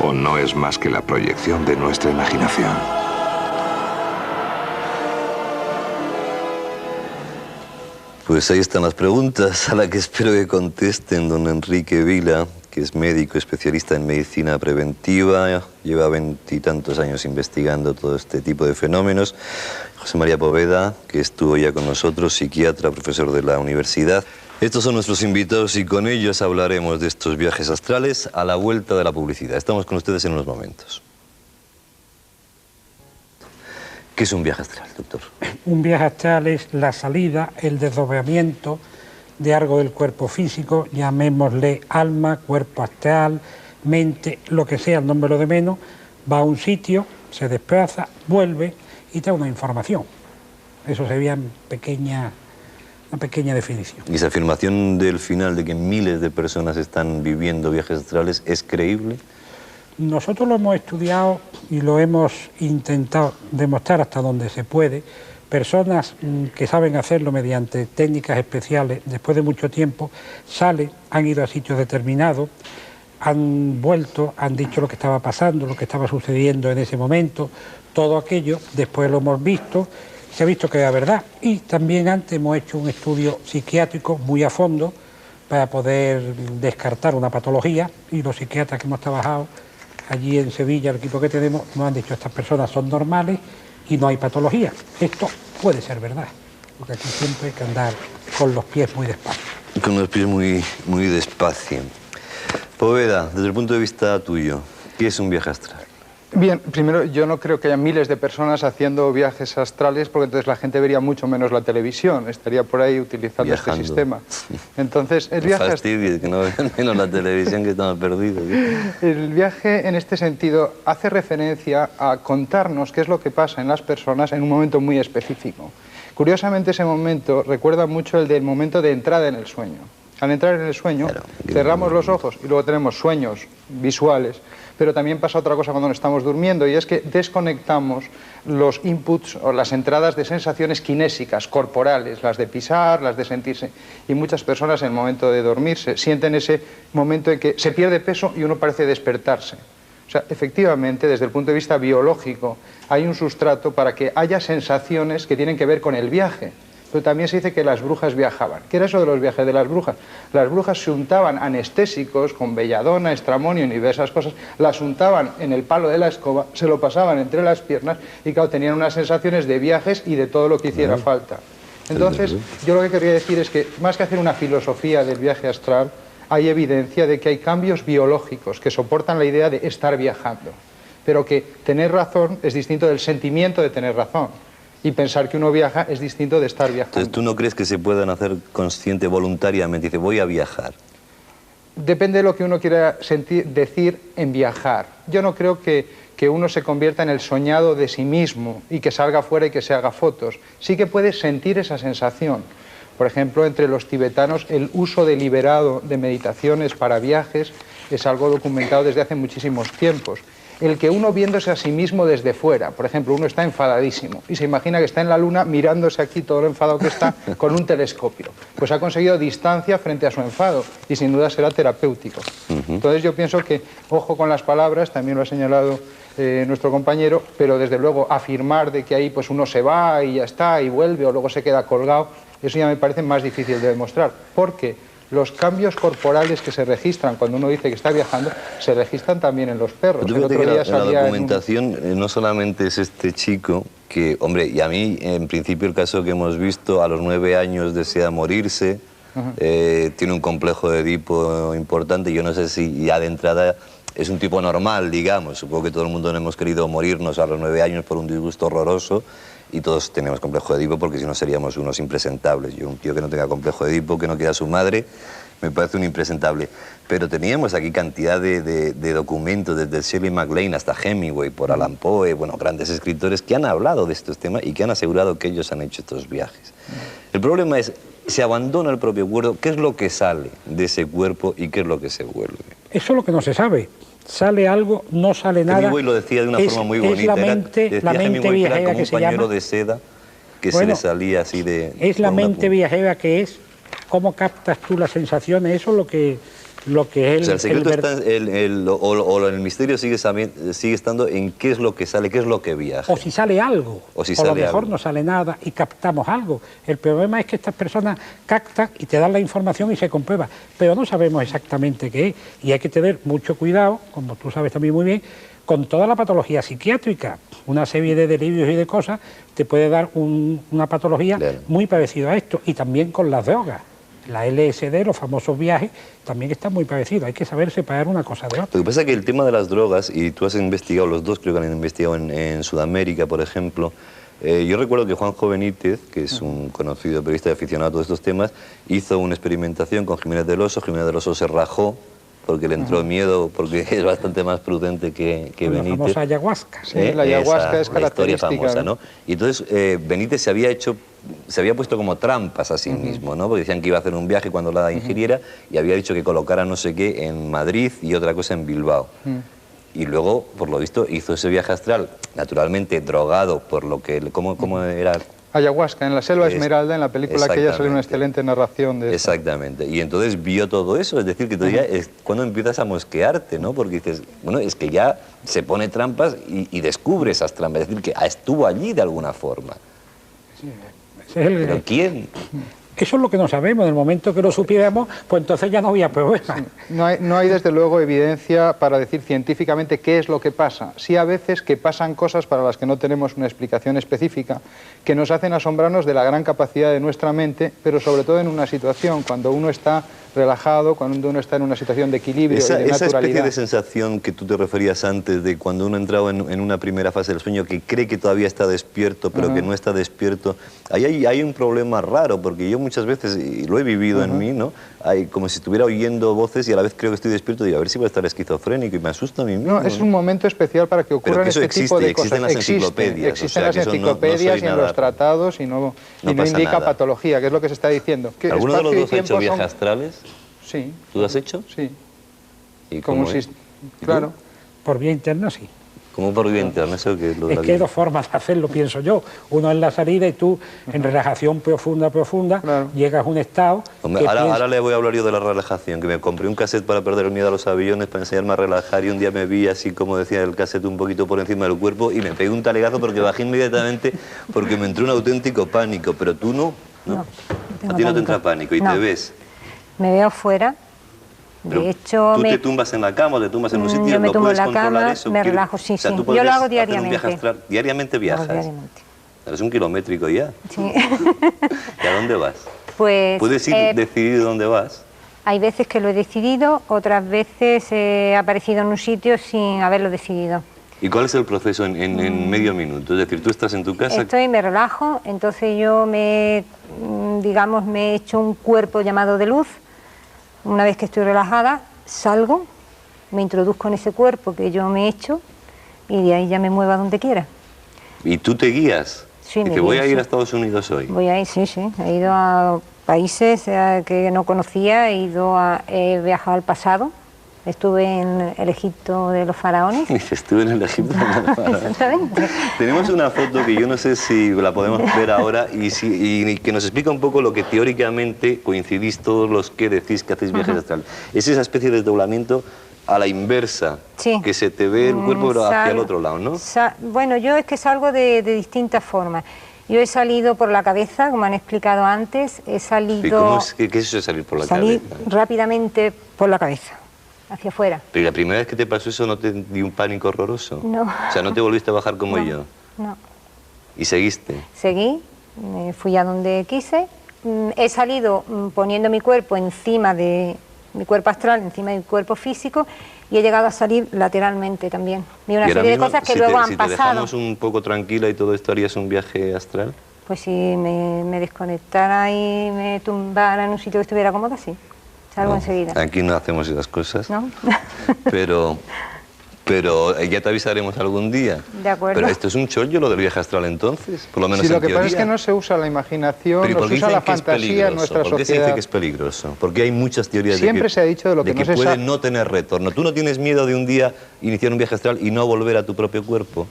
¿O no es más que la proyección de nuestra imaginación? Pues ahí están las preguntas a las que espero que contesten don Enrique Vila, que es médico especialista en medicina preventiva, lleva 20 y tantos años investigando todo este tipo de fenómenos. José María Poveda, que estuvo ya con nosotros, psiquiatra, profesor de la universidad. Estos son nuestros invitados y con ellos hablaremos de estos viajes astrales a la vuelta de la publicidad. Estamos con ustedes en unos momentos. ¿Qué es un viaje astral, doctor? Un viaje astral es la salida, el desdoblamiento de algo del cuerpo físico, llamémosle alma, cuerpo astral, mente, lo que sea, el nombre lo de menos, va a un sitio, se desplaza, vuelve y trae una información. Eso sería una pequeña definición. ¿Y esa afirmación del final de que miles de personas están viviendo viajes astrales es creíble? Nosotros lo hemos estudiado y lo hemos intentado demostrar hasta donde se puede. Personas que saben hacerlo mediante técnicas especiales, después de mucho tiempo, salen, han ido a sitios determinados, han vuelto, han dicho lo que estaba pasando, lo que estaba sucediendo en ese momento, todo aquello, después lo hemos visto, se ha visto que era verdad. Y también antes hemos hecho un estudio psiquiátrico muy a fondo para poder descartar una patología, y los psiquiatras que hemos trabajado allí en Sevilla, el equipo que tenemos, nos han dicho estas personas son normales y no hay patología. Esto puede ser verdad, porque aquí siempre hay que andar con los pies muy despacio. Con los pies muy despacio. Poveda, desde el punto de vista tuyo, ¿qué es un viaje astral? Bien, primero, yo no creo que haya miles de personas haciendo viajes astrales, porque entonces la gente vería mucho menos la televisión, estaría por ahí utilizando Viajando. este sistema. Entonces, el viaje fastidio, que no vean menos la televisión, que estamos perdidos. El viaje, en este sentido, hace referencia a contarnos qué es lo que pasa en las personas en un momento muy específico. Curiosamente, ese momento recuerda mucho el del momento de entrada en el sueño. Al entrar en el sueño, claro, cerramos los ojos y luego tenemos sueños visuales, pero también pasa otra cosa cuando estamos durmiendo, y es que desconectamos los inputs o las entradas de sensaciones kinésicas, corporales, las de pisar, las de sentirse. Y muchas personas en el momento de dormirse sienten ese momento en que se pierde peso y uno parece despertarse. O sea, efectivamente, desde el punto de vista biológico, hay un sustrato para que haya sensaciones que tienen que ver con el viaje. Pero también se dice que las brujas viajaban. ¿Qué era eso de los viajes de las brujas? Las brujas se untaban anestésicos con belladona, estramonio y diversas cosas, las untaban en el palo de la escoba, se lo pasaban entre las piernas y, claro, tenían unas sensaciones de viajes y de todo lo que hiciera falta. Entonces, yo lo que quería decir es que, más que hacer una filosofía del viaje astral, hay evidencia de que hay cambios biológicos que soportan la idea de estar viajando, pero que tener razón es distinto del sentimiento de tener razón. Y pensar que uno viaja es distinto de estar viajando. Entonces, ¿tú no crees que se puedan hacer consciente voluntariamente? Dice, voy a viajar. Depende de lo que uno quiera decir en viajar. Yo no creo que uno se convierta en el soñado de sí mismo y que salga afuera y que se haga fotos. Sí que puede sentir esa sensación. Por ejemplo, entre los tibetanos, el uso deliberado de meditaciones para viajes es algo documentado desde hace muchísimos tiempos. El que uno viéndose a sí mismo desde fuera, por ejemplo, uno está enfadadísimo y se imagina que está en la luna mirándose aquí todo lo enfadado que está con un telescopio, pues ha conseguido distancia frente a su enfado y sin duda será terapéutico. Entonces yo pienso que, ojo con las palabras, también lo ha señalado nuestro compañero, pero desde luego afirmar de que ahí pues uno se va y ya está y vuelve o luego se queda colgado, eso ya me parece más difícil de demostrar, porque los cambios corporales que se registran cuando uno dice que está viajando, se registran también en los perros. El otro día en la documentación no solamente es este chico que, hombre, y a mí, en principio, el caso que hemos visto, a los 9 años desea morirse, tiene un complejo de Edipo importante. Yo no sé si ya de entrada es un tipo normal, digamos. Supongo que todo el mundo no hemos querido morirnos a los 9 años por un disgusto horroroso, y todos tenemos complejo de Edipo, porque si no seríamos unos impresentables. Yo, un tío que no tenga complejo de Edipo, que no quiera a su madre, me parece un impresentable. Pero teníamos aquí cantidad de documentos, desde Shirley MacLaine hasta Hemingway, por Allan Poe, bueno, grandes escritores que han hablado de estos temas y que han asegurado que ellos han hecho estos viajes. El problema es, se abandona el propio cuerpo, ¿qué es lo que sale de ese cuerpo y qué es lo que se vuelve? Eso es lo que no se sabe. Sale algo, no sale nada. Hemingway lo decía de una forma muy bonita. Es la mente viajera que se llama. Como un pañuelo de seda que se le salía así de... Es la mente viajera que es, cómo captas tú las sensaciones, eso es lo que es o sea, el secreto está el misterio sigue estando en qué es lo que sale, qué es lo que viaja. O si sale algo, o si a lo mejor no sale nada y captamos algo. El problema es que estas personas captan y te dan la información y se comprueba, pero no sabemos exactamente qué es, y hay que tener mucho cuidado, como tú sabes también muy bien, con toda la patología psiquiátrica. Una serie de delirios y de cosas te puede dar una patología muy parecida a esto, y también con las drogas. La LSD, los famosos viajes, también está muy parecido. Hay que saber separar una cosa de otra. Lo que pasa es que el tema de las drogas, y tú has investigado, los dos creo que han investigado en Sudamérica, por ejemplo. Yo recuerdo que Juanjo Benítez, que es un conocido periodista y aficionado a todos estos temas, hizo una experimentación con Jiménez del Oso. Jiménez del Oso se rajó porque le entró miedo, porque es bastante más prudente que Benítez. La famosa ayahuasca. Sí, la ayahuasca es característica. La historia famosa, ¿no? Y entonces Benítez se había puesto como trampas a sí mismo, ¿no? Porque decían que iba a hacer un viaje cuando la ingiriera, y había dicho que colocara no sé qué en Madrid y otra cosa en Bilbao. Y luego, por lo visto, hizo ese viaje astral, naturalmente drogado por lo que... ¿Cómo era? Ayahuasca, en la selva Esmeralda, en la película que ya sale una excelente narración de eso. Exactamente, y entonces vio todo eso, es decir, que todavía es cuando empiezas a mosquearte, ¿no? Porque dices, bueno, es que ya se pone trampas y descubre esas trampas, es decir, que estuvo allí de alguna forma. Sí, ¿Pero quién? Eso es lo que no sabemos. En el momento que lo supiéramos, pues entonces ya no había problema. Sí. No hay desde luego evidencia para decir científicamente qué es lo que pasa. Sí, a veces que pasan cosas para las que no tenemos una explicación específica, que nos hacen asombrarnos de la gran capacidad de nuestra mente, pero sobre todo en una situación, cuando uno está relajado, cuando uno está en una situación de equilibrio y de naturalidad. Esa especie de sensación que tú te referías antes, de cuando uno entraba en una primera fase del sueño, que cree que todavía está despierto, pero que no está despierto, ahí hay un problema raro, porque yo muchas veces, y lo he vivido en mí, ¿no? Hay como si estuviera oyendo voces y a la vez creo que estoy despierto, y digo, a ver si voy a estar esquizofrénico, y me asusta a mí mismo. No, es un momento especial para que ocurran este tipo de cosas. Existen las enciclopedias. Existen las enciclopedias y en los tratados, y no indica patología, que es lo que se está diciendo. ¿Alguno de los dos ha hecho viajes astrales? Sí. ¿Tú lo has hecho? Sí. ¿Y cómo es? Claro. Por vía interna, sí. ¿Cómo por vía interna? ¿Eso que es que hay dos formas de hacerlo, pienso yo. Uno es la salida y tú, en relajación profunda, llegas a un estado... Hombre, ahora le voy a hablar yo de la relajación, que me compré un cassette para perder el miedo a los aviones, para enseñarme a relajar, y un día me vi así, como decía el cassette, un poquito por encima del cuerpo, y me pegué un talegazo porque bajé inmediatamente, porque me entró un auténtico pánico. Pero tú no. A ti no te entra pánico y te ves. Me veo fuera. De hecho, ¿tú te tumbas en la cama o te tumbas en un sitio? Yo me tumbo en la cama, eso? me relajo, sí, o sea, sí. ¿tú Yo lo hago diariamente. ¿Diariamente viajas? Diariamente. Eres un kilométrico ya. Sí. ¿Y a dónde vas? Pues... ¿Puedes decidir dónde vas? Hay veces que lo he decidido, otras veces he aparecido en un sitio sin haberlo decidido. ¿Y cuál es el proceso en medio minuto? Es decir, tú estás en tu casa... Me relajo, entonces yo me he hecho un cuerpo llamado de luz. Una vez que estoy relajada, salgo, me introduzco en ese cuerpo que yo me he hecho y de ahí ya me muevo a donde quiera. ¿Y tú te guías? Sí, y te voy a ir a Estados Unidos hoy. Voy a ir, sí. He ido a países que no conocía, he viajado al pasado. Estuve en el Egipto de los faraones. Estuve en el Egipto de los faraones. Exactamente. Tenemos una foto que yo no sé si la podemos ver ahora y que nos explica un poco lo que teóricamente coincidís todos los que decís que hacéis viajes astrales. Es esa especie de desdoblamiento a la inversa, que se te ve el cuerpo pero hacia el otro lado, ¿no? Bueno, yo es que salgo de distintas formas. Yo he salido por la cabeza, como han explicado antes, he salido... ¿Y cómo es, qué es eso de salir por la cabeza? Salí rápidamente por la cabeza. Hacia afuera. Pero ¿y la primera vez que te pasó eso no te dio un pánico horroroso? No. O sea, ¿no te volviste a bajar como yo? No. ¿Y seguiste? Seguí, me fui a donde quise. He salido poniendo mi cuerpo encima de mi cuerpo astral, encima de mi cuerpo físico, y he llegado a salir lateralmente también. Vi una serie de cosas que luego han pasado. Si te dejamos un poco tranquila y todo esto, ¿harías un viaje astral? Pues si me desconectara y me tumbara en un sitio que estuviera cómoda, sí. Salgo enseguida. Aquí no hacemos esas cosas. ¿No? Pero ya te avisaremos algún día. De acuerdo. Pero esto es un chollo lo del viaje astral entonces, por lo menos sí, en lo que teoría. pasa es que no se usa la imaginación, no se usa la fantasía en nuestra sociedad. ¿Por qué se dice que es peligroso? Porque hay muchas teorías Siempre se ha dicho de lo que no se sabe. puede no tener retorno. ¿Tú no tienes miedo de un día iniciar un viaje astral y no volver a tu propio cuerpo?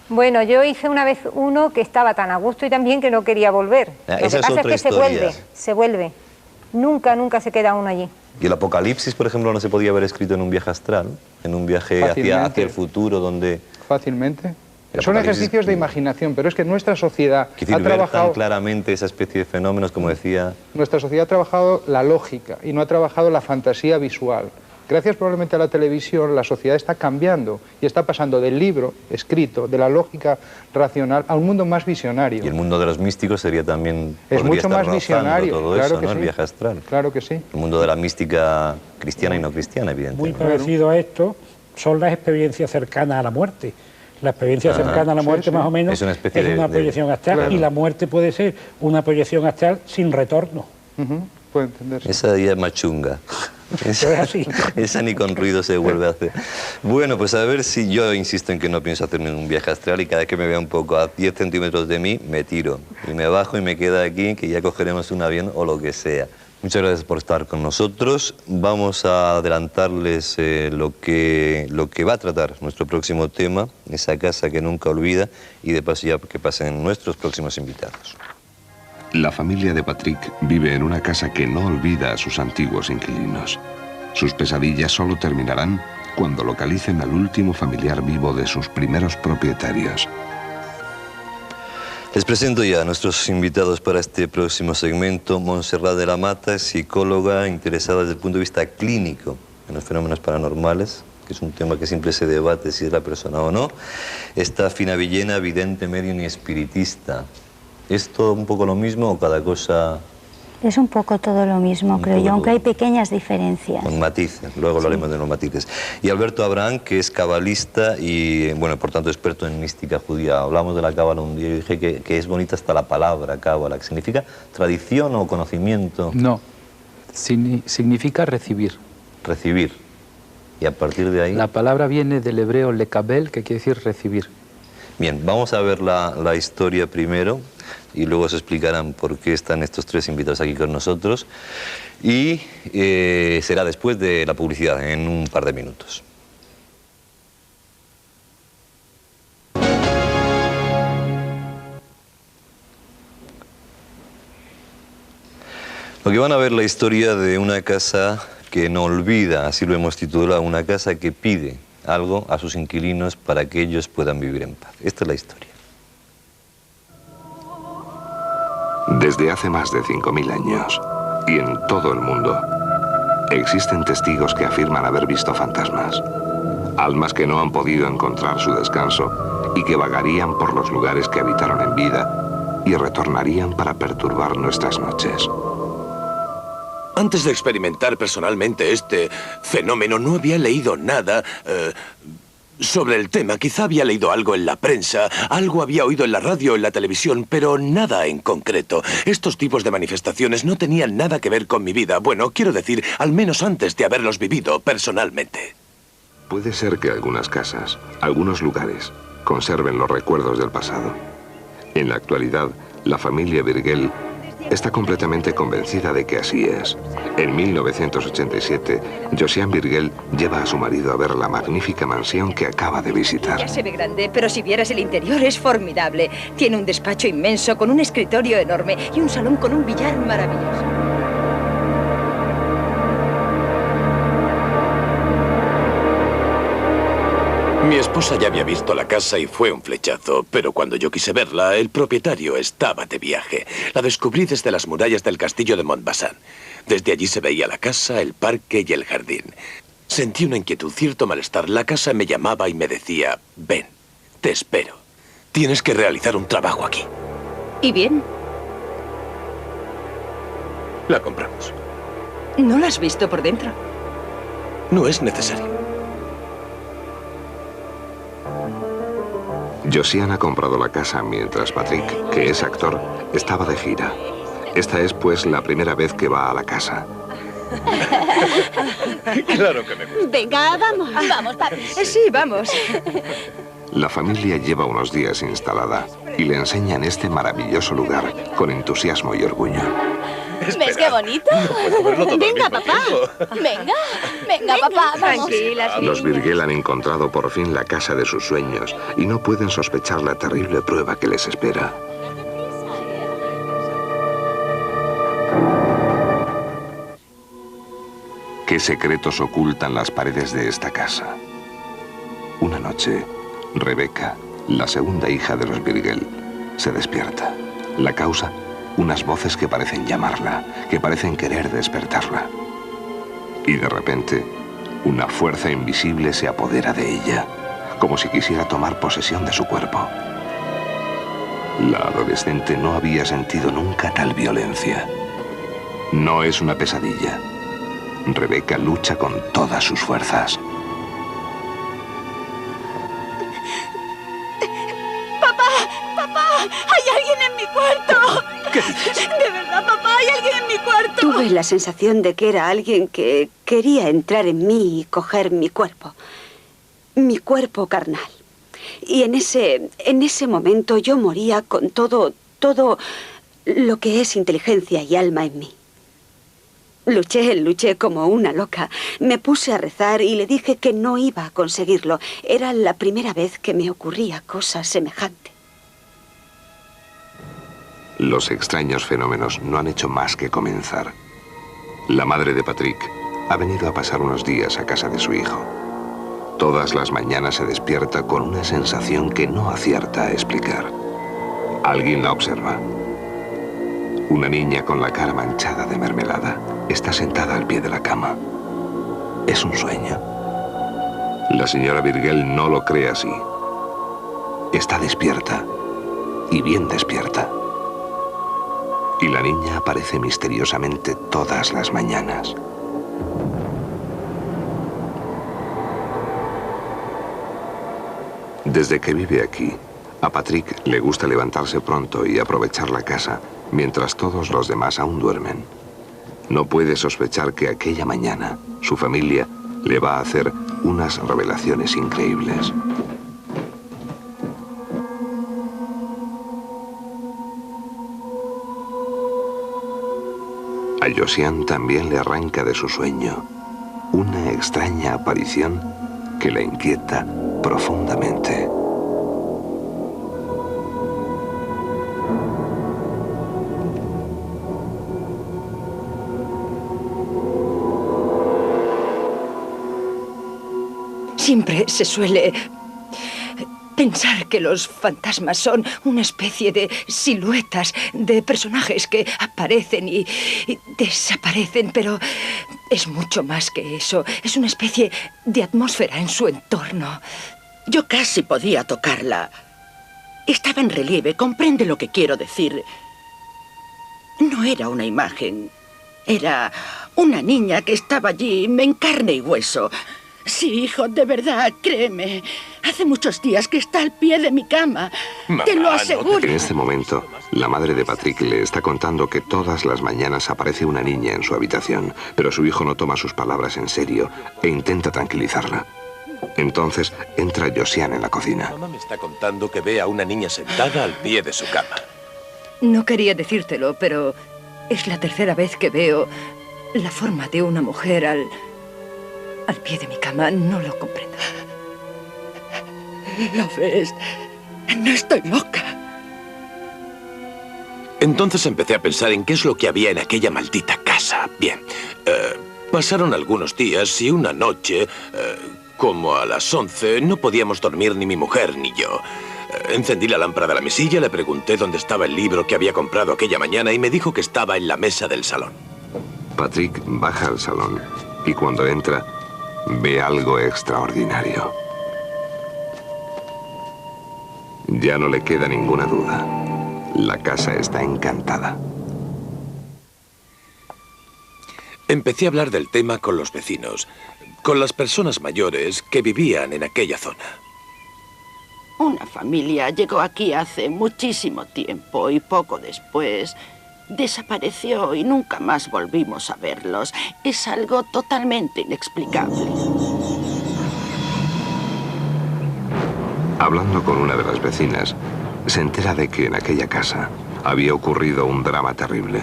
Bueno, yo hice una vez uno que estaba tan a gusto y tan bien que no quería volver. Lo que pasa es que se vuelve. Nunca se queda uno allí. ¿Y el Apocalipsis, por ejemplo, no se podía haber escrito en un viaje astral? ¿En un viaje hacia el futuro donde...? Fácilmente. Son ejercicios de imaginación, pero es que nuestra sociedad ha trabajado... tan claramente esa especie de fenómenos, como decía... Nuestra sociedad ha trabajado la lógica y no ha trabajado la fantasía visual. Gracias probablemente a la televisión, la sociedad está cambiando y está pasando del libro escrito, de la lógica racional, a un mundo más visionario. Y el mundo de los místicos sería también... Es mucho más visionario, todo claro eso, que ¿no? sí. El viaje astral. Claro que sí. El mundo de la mística cristiana y no cristiana, Muy evidentemente. parecido a esto son las experiencias cercanas a la muerte. La experiencia cercana a la muerte, más o menos, es una proyección astral, claro. Y la muerte puede ser una proyección astral sin retorno. Puede entenderse. Esa ya es más chunga. Esa ni con ruido se vuelve a hacer. Bueno, pues a ver si yo insisto en que no pienso hacerme un viaje astral y cada vez que me vea un poco a 10 centímetros de mí, me tiro y me bajo y me quedo aquí, que ya cogeremos un avión o lo que sea. Muchas gracias por estar con nosotros. Vamos a adelantarles lo que va a tratar nuestro próximo tema, esa casa que nunca olvida, y de paso ya que pasen nuestros próximos invitados. La familia de Patrick vive en una casa que no olvida a sus antiguos inquilinos. Sus pesadillas solo terminarán cuando localicen al último familiar vivo de sus primeros propietarios. Les presento ya a nuestros invitados para este próximo segmento. Montserrat de la Mata, psicóloga interesada desde el punto de vista clínico en los fenómenos paranormales, que es un tema que siempre se debate si es la persona o no. Está Fina Villena, vidente, medium y espiritista. ¿Es todo un poco lo mismo o cada cosa...? Es un poco todo lo mismo, creo yo, aunque hay pequeñas diferencias. Con matices, luego hablaremos de los matices. Y Alberto Abraham, que es cabalista y, bueno, por tanto, experto en mística judía. Hablamos de la cábala un día y dije que es bonita hasta la palabra cábala, que significa tradición o conocimiento. No, significa recibir. Recibir. Y a partir de ahí... La palabra viene del hebreo lekabel, que quiere decir recibir. Bien, vamos a ver la historia primero y luego se explicarán por qué están estos tres invitados aquí con nosotros. Y será después de la publicidad, en un par de minutos. Lo que van a ver la historia de una casa que no olvida, así lo hemos titulado, una casa que pide algo a sus inquilinos para que ellos puedan vivir en paz. Esta es la historia. Desde hace más de 5.000 años, y en todo el mundo, existen testigos que afirman haber visto fantasmas. Almas que no han podido encontrar su descanso y que vagarían por los lugares que habitaron en vida y retornarían para perturbar nuestras noches. Antes de experimentar personalmente este fenómeno, no había leído nada sobre el tema. Quizá había leído algo en la prensa, algo había oído en la radio, en la televisión, pero nada en concreto. Estos tipos de manifestaciones no tenían nada que ver con mi vida. Bueno, quiero decir, al menos antes de haberlos vivido personalmente. Puede ser que algunas casas, algunos lugares, conserven los recuerdos del pasado. En la actualidad, la familia Virgel está completamente convencida de que así es. En 1987, Josiane Virgel lleva a su marido a ver la magnífica mansión que acaba de visitar. Ya se ve grande, pero si vieras el interior es formidable. Tiene un despacho inmenso con un escritorio enorme y un salón con un billar maravilloso. Mi esposa ya había visto la casa y fue un flechazo, pero cuando yo quise verla, el propietario estaba de viaje. La descubrí desde las murallas del castillo de Montbazan. Desde allí se veía la casa, el parque y el jardín. Sentí una inquietud, cierto malestar. La casa me llamaba y me decía, ven, te espero. Tienes que realizar un trabajo aquí. ¿Y bien? La compramos. ¿No la has visto por dentro? No es necesario. Josiane ha comprado la casa mientras Patrick, que es actor, estaba de gira. Esta es, pues, la primera vez que va a la casa. Claro que me gusta. Venga, vamos. Vamos, papi. Sí, vamos. La familia lleva unos días instalada y le enseñan este maravilloso lugar con entusiasmo y orgullo. ¿Ves qué bonito? Venga, papá. Venga, papá, vamos. Tranquilas. Los Virgel han encontrado por fin la casa de sus sueños y no pueden sospechar la terrible prueba que les espera. ¿Qué secretos ocultan las paredes de esta casa? Una noche, Rebeca, la segunda hija de los Virgel, se despierta. La causa, unas voces que parecen llamarla, que parecen querer despertarla. Y de repente, una fuerza invisible se apodera de ella, como si quisiera tomar posesión de su cuerpo. La adolescente no había sentido nunca tal violencia. No es una pesadilla. Rebeca lucha con todas sus fuerzas. ¡Papá! ¡Hay alguien en mi cuarto! ¿Qué dices? De verdad, papá, hay alguien en mi cuarto. Tuve la sensación de que era alguien que quería entrar en mí y coger mi cuerpo carnal. Y en ese momento yo moría con todo lo que es inteligencia y alma en mí. Luché como una loca. Me puse a rezar y le dije que no iba a conseguirlo. Era la primera vez que me ocurría cosa semejante. Los extraños fenómenos no han hecho más que comenzar. La madre de Patrick ha venido a pasar unos días a casa de su hijo. Todas las mañanas se despierta con una sensación que no acierta a explicar. Alguien la observa. Una niña con la cara manchada de mermelada está sentada al pie de la cama. Es un sueño. La señora Virgel no lo cree así. Está despierta, y bien despierta. Y la niña aparece misteriosamente todas las mañanas. Desde que vive aquí, a Patrick le gusta levantarse pronto y aprovechar la casa, mientras todos los demás aún duermen. No puede sospechar que aquella mañana su familia le va a hacer unas revelaciones increíbles. A Josiane también le arranca de su sueño una extraña aparición que la inquieta profundamente. Siempre se suele pensar que los fantasmas son una especie de siluetas de personajes que aparecen y desaparecen, pero es mucho más que eso. Es una especie de atmósfera en su entorno. Yo casi podía tocarla. Estaba en relieve, comprende lo que quiero decir. No era una imagen. Era una niña que estaba allí, en carne y hueso. Sí, hijo, de verdad, créeme. Hace muchos días que está al pie de mi cama. Te lo aseguro. En este momento, la madre de Patrick le está contando que todas las mañanas aparece una niña en su habitación, pero su hijo no toma sus palabras en serio e intenta tranquilizarla. Entonces entra Josiane en la cocina. Mamá me está contando que ve a una niña sentada al pie de su cama. No quería decírtelo, pero es la tercera vez que veo la forma de una mujer al pie de mi cama. No lo comprendo. ¿Lo ves? No estoy loca. Entonces empecé a pensar en qué es lo que había en aquella maldita casa. Bien, pasaron algunos días y una noche, como a las 11, no podíamos dormir ni mi mujer ni yo. Encendí la lámpara de la mesilla, le pregunté dónde estaba el libro que había comprado aquella mañana y me dijo que estaba en la mesa del salón. Patrick baja al salón y cuando entra, ve algo extraordinario. Ya no le queda ninguna duda. La casa está encantada. Empecé a hablar del tema con los vecinos, con las personas mayores que vivían en aquella zona. Una familia llegó aquí hace muchísimo tiempo y poco después desapareció y nunca más volvimos a verlos. Es algo totalmente inexplicable. Hablando con una de las vecinas, se entera de que en aquella casa había ocurrido un drama terrible.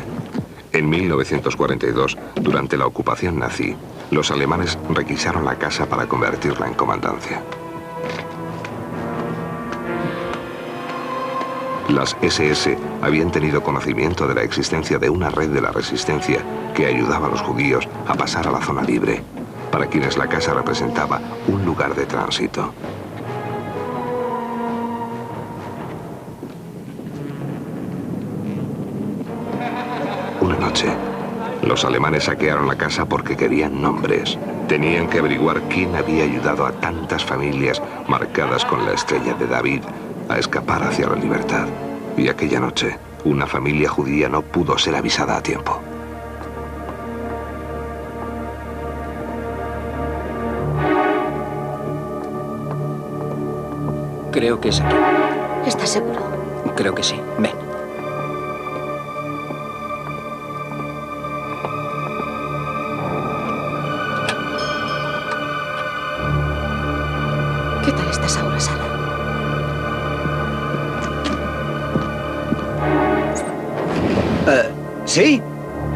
En 1942, durante la ocupación nazi, los alemanes requisaron la casa para convertirla en comandancia. Las SS habían tenido conocimiento de la existencia de una red de la resistencia que ayudaba a los judíos a pasar a la zona libre, para quienes la casa representaba un lugar de tránsito. Una noche, los alemanes saquearon la casa porque querían nombres. Tenían que averiguar quién había ayudado a tantas familias marcadas con la estrella de David a escapar hacia la libertad. Y aquella noche, una familia judía no pudo ser avisada a tiempo. Creo que es aquí. ¿Estás seguro? Creo que sí. Ven. ¿Qué tal estás ahora, Sara? ¿Sí?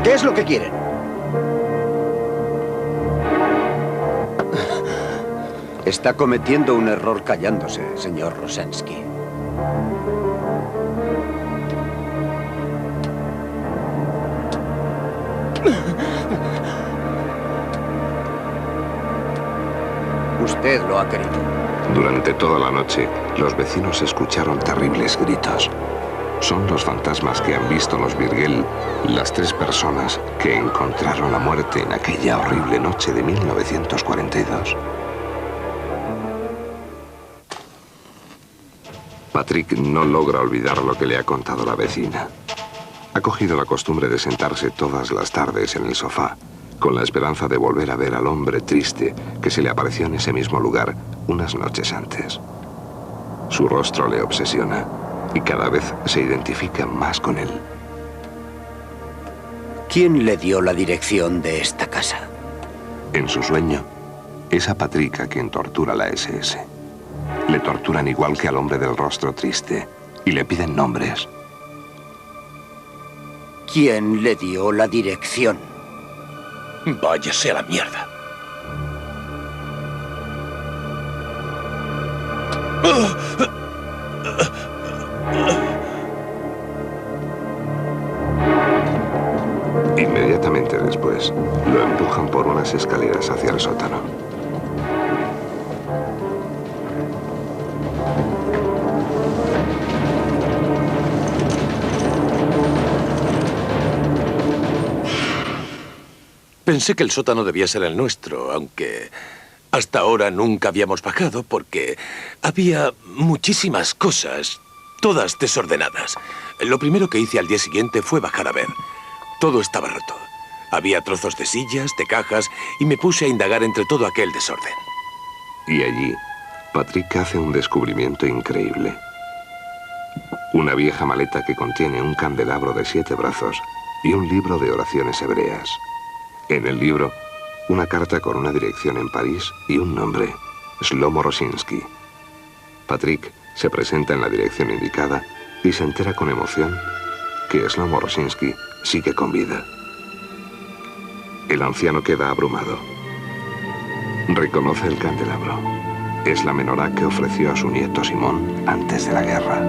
¿Qué es lo que quieren? Está cometiendo un error callándose, señor Rosensky. Usted lo ha querido. Durante toda la noche, los vecinos escucharon terribles gritos. Son los fantasmas que han visto los Virgel, las 3 personas que encontraron la muerte en aquella horrible noche de 1942. Patrick no logra olvidar lo que le ha contado la vecina. Ha cogido la costumbre de sentarse todas las tardes en el sofá, con la esperanza de volver a ver al hombre triste que se le apareció en ese mismo lugar unas noches antes. Su rostro le obsesiona y cada vez se identifica más con él. ¿Quién le dio la dirección de esta casa? En su sueño, es a Patrick a quien tortura la SS. Le torturan igual que al hombre del rostro triste y le piden nombres. ¿Quién le dio la dirección? Váyase a la mierda. Inmediatamente después, lo empujan por unas escaleras hacia el sótano. Pensé que el sótano debía ser el nuestro, aunque hasta ahora nunca habíamos bajado porque había muchísimas cosas, todas desordenadas. Lo primero que hice al día siguiente fue bajar a ver. Todo estaba roto. Había trozos de sillas, de cajas, y me puse a indagar entre todo aquel desorden. Y allí, Patrick hace un descubrimiento increíble. Una vieja maleta que contiene un candelabro de 7 brazos y un libro de oraciones hebreas. En el libro, una carta con una dirección en París y un nombre, Shlomo Rosinsky. Patrick se presenta en la dirección indicada y se entera con emoción que Shlomo Rosinsky sigue con vida. El anciano queda abrumado. Reconoce el candelabro. Es la menorá que ofreció a su nieto Simón antes de la guerra.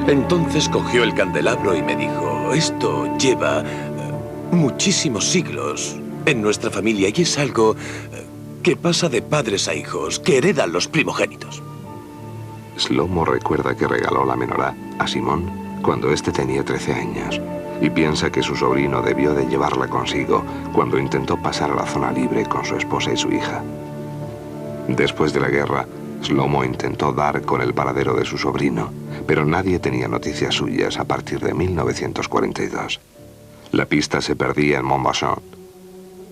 Entonces cogió el candelabro y me dijo, esto lleva muchísimos siglos en nuestra familia y es algo que pasa de padres a hijos, que heredan los primogénitos. Shlomo recuerda que regaló la menorá a Simón cuando éste tenía 13 años y piensa que su sobrino debió de llevarla consigo cuando intentó pasar a la zona libre con su esposa y su hija. Después de la guerra, Shlomo intentó dar con el paradero de su sobrino, pero nadie tenía noticias suyas a partir de 1942. La pista se perdía en Montbazon.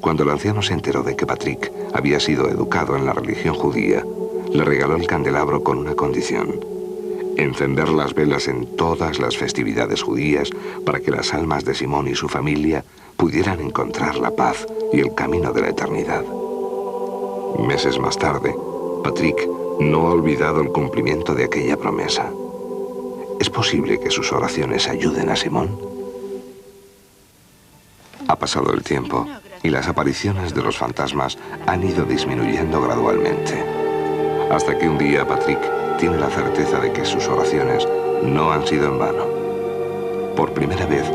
Cuando el anciano se enteró de que Patrick había sido educado en la religión judía, le regaló el candelabro con una condición: encender las velas en todas las festividades judías para que las almas de Simón y su familia pudieran encontrar la paz y el camino de la eternidad. Meses más tarde, Patrick no ha olvidado el cumplimiento de aquella promesa. ¿Es posible que sus oraciones ayuden a Simón? Ha pasado el tiempo y las apariciones de los fantasmas han ido disminuyendo gradualmente, hasta que un día Patrick tiene la certeza de que sus oraciones no han sido en vano. Por primera vez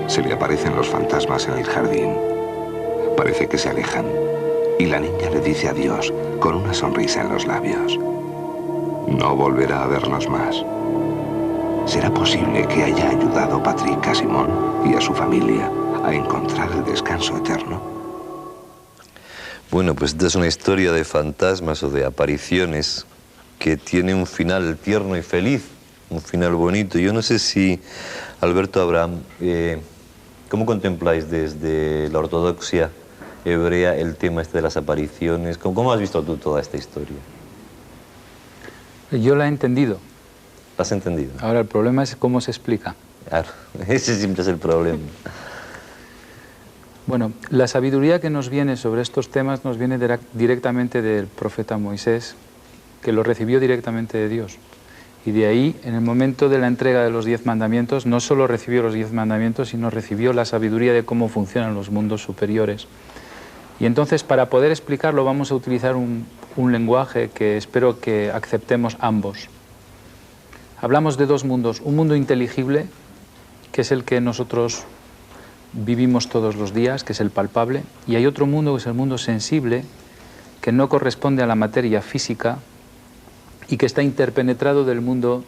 se le aparecen los fantasmas en el jardín. Parece que se alejan y la niña le dice adiós con una sonrisa en los labios. No volverá a verlos más. ¿Será posible que haya ayudado Patrick a Simón y a su familia a encontrar el descanso eterno? Bueno, pues esta es una historia de fantasmas o de apariciones que tiene un final tierno y feliz, un final bonito. Yo no sé si, Alberto Abraham, ¿cómo contempláis desde la ortodoxia hebrea el tema este de las apariciones? ¿Cómo has visto tú toda esta historia? Yo la he entendido. ¿La has entendido? Ahora el problema es cómo se explica. Claro, ese siempre es el problema. Bueno, la sabiduría que nos viene sobre estos temas nos viene directamente del profeta Moisés, que lo recibió directamente de Dios. Y de ahí, en el momento de la entrega de los 10 mandamientos, no solo recibió los 10 mandamientos, sino recibió la sabiduría de cómo funcionan los mundos superiores. Y entonces, para poder explicarlo, vamos a utilizar un lenguaje que espero que aceptemos ambos. Hablamos de dos mundos: un mundo inteligible, que es el que nosotros vivimos todos los días, que es el palpable, y hay otro mundo, que es el mundo sensible, que no corresponde a la materia física y que está interpenetrado del mundo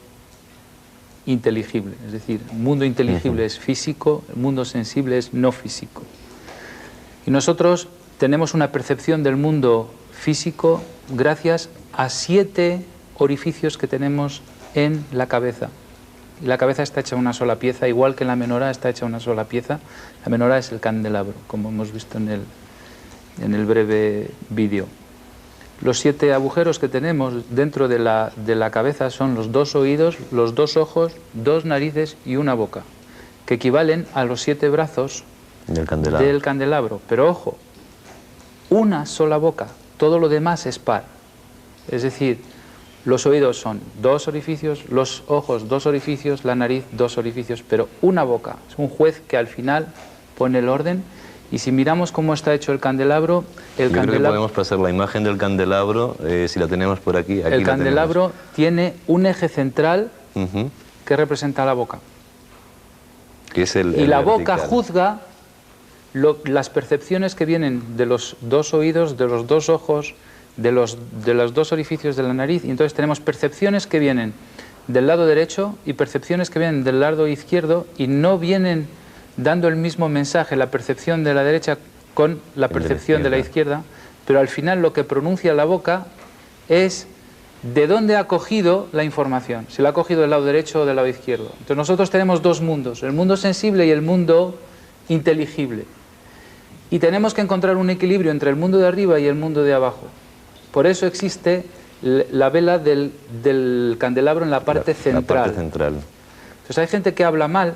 inteligible. Es decir, el mundo inteligible es físico, el mundo sensible es no físico. Y nosotros tenemos una percepción del mundo físico gracias a 7 orificios que tenemos en la cabeza. Y la cabeza está hecha una sola pieza, igual que la menorá está hecha una sola pieza. La menorá es el candelabro, como hemos visto en el breve vídeo. Los 7 agujeros que tenemos dentro de la cabeza son los 2 oídos, los 2 ojos, 2 narices y una boca, que equivalen a los 7 brazos del candelabro. Pero ojo, una sola boca, todo lo demás es par. Es decir, los oídos son 2 orificios, los ojos 2 orificios, la nariz 2 orificios, pero una boca. Es un juez que al final pone el orden. Y si miramos cómo está hecho el candelabro... Creo que podemos pasar la imagen del candelabro, si la tenemos por aquí. El candelabro tiene un eje central que representa la boca. Que es el la boca juzga las percepciones que vienen de los 2 oídos, de los 2 ojos, de los 2 orificios de la nariz. Y entonces tenemos percepciones que vienen del lado derecho y percepciones que vienen del lado izquierdo, y no vienen dando el mismo mensaje la percepción de la derecha con la percepción de la izquierda, pero al final lo que pronuncia la boca es de dónde ha cogido la información, si la ha cogido del lado derecho o del lado izquierdo. Entonces nosotros tenemos 2 mundos, el mundo sensible y el mundo inteligible. Y tenemos que encontrar un equilibrio entre el mundo de arriba y el mundo de abajo. Por eso existe la vela del candelabro en la parte central. Entonces hay gente que habla mal,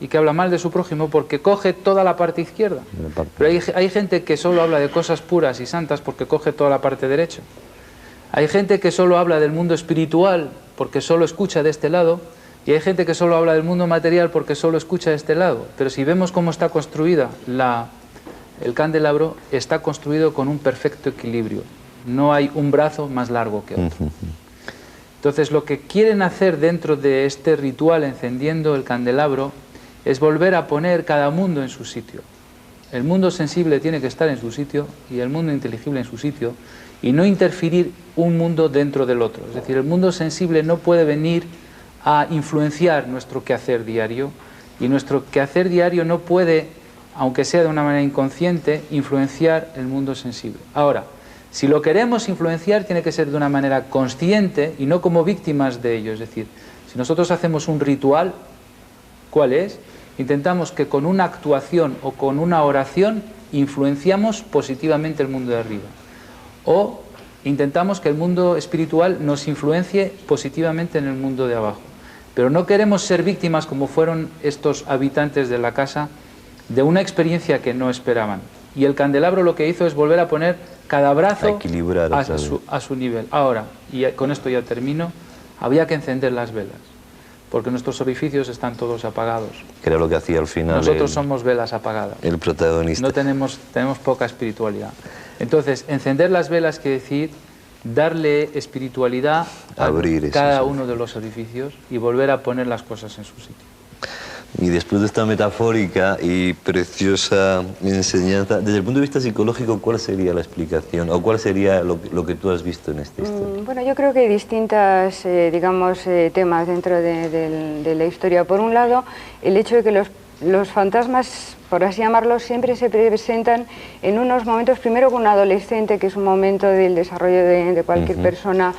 y que habla mal de su prójimo porque coge toda la parte izquierda. Pero hay gente que solo habla de cosas puras y santas porque coge toda la parte derecha. Hay gente que solo habla del mundo espiritual porque solo escucha de este lado, y hay gente que solo habla del mundo material porque solo escucha de este lado. Pero si vemos cómo está construida el candelabro, está construido con un perfecto equilibrio. No hay un brazo más largo que otro. Entonces, lo que quieren hacer dentro de este ritual encendiendo el candelabro es volver a poner cada mundo en su sitio. El mundo sensible tiene que estar en su sitio y el mundo inteligible en su sitio, y no interferir un mundo dentro del otro. Es decir, el mundo sensible no puede venir a influenciar nuestro quehacer diario, y nuestro quehacer diario no puede, aunque sea de una manera inconsciente, influenciar el mundo sensible. Ahora, Si lo queremos influenciar, tiene que ser de una manera consciente y no como víctimas de ello. Es decir, si nosotros hacemos un ritual, ¿cuál es? Intentamos que con una actuación o con una oración influenciamos positivamente el mundo de arriba. O intentamos que el mundo espiritual nos influencie positivamente en el mundo de abajo. Pero no queremos ser víctimas, como fueron estos habitantes de la casa, de una experiencia que no esperaban. Y el candelabro lo que hizo es volver a poner cada brazo a su nivel. Ahora, y con esto ya termino, había que encender las velas, porque nuestros orificios están todos apagados. Que era lo que hacía al final. Nosotros somos velas apagadas. El protagonista. No tenemos poca espiritualidad. Entonces, encender las velas quiere decir darle espiritualidad a cada uno de los orificios y volver a poner las cosas en su sitio. Y después de esta metafórica y preciosa enseñanza, desde el punto de vista psicológico, ¿cuál sería la explicación? ¿O cuál sería lo que tú has visto en esta historia? Bueno, yo creo que hay distintos, temas dentro de la historia. Por un lado, el hecho de que los fantasmas, por así llamarlos, siempre se presentan en unos momentos, primero con un adolescente, que es un momento del desarrollo de cualquier persona,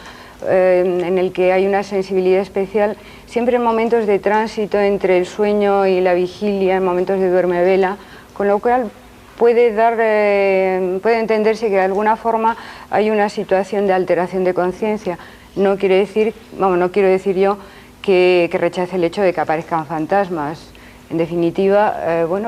en el que hay una sensibilidad especial, siempre en momentos de tránsito entre el sueño y la vigilia, en momentos de duermevela, con lo cual puede entenderse que de alguna forma hay una situación de alteración de conciencia. No quiero decir yo que rechace el hecho de que aparezcan fantasmas. En definitiva,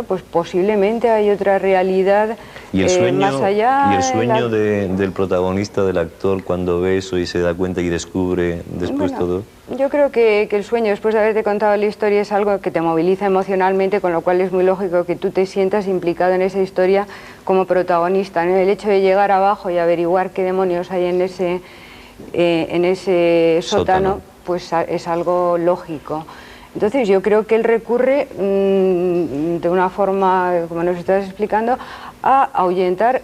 pues posiblemente hay otra realidad ¿Y el sueño, más allá. ¿Y el sueño del protagonista, del actor, cuando ve eso y se da cuenta y descubre después todo? Yo creo que el sueño, después de haberte contado la historia, es algo que te moviliza emocionalmente, con lo cual es muy lógico que tú te sientas implicado en esa historia como protagonista, ¿no? El hecho de llegar abajo y averiguar qué demonios hay en ese sótano, pues es algo lógico. Entonces yo creo que él recurre de una forma, como nos estás explicando, a ahuyentar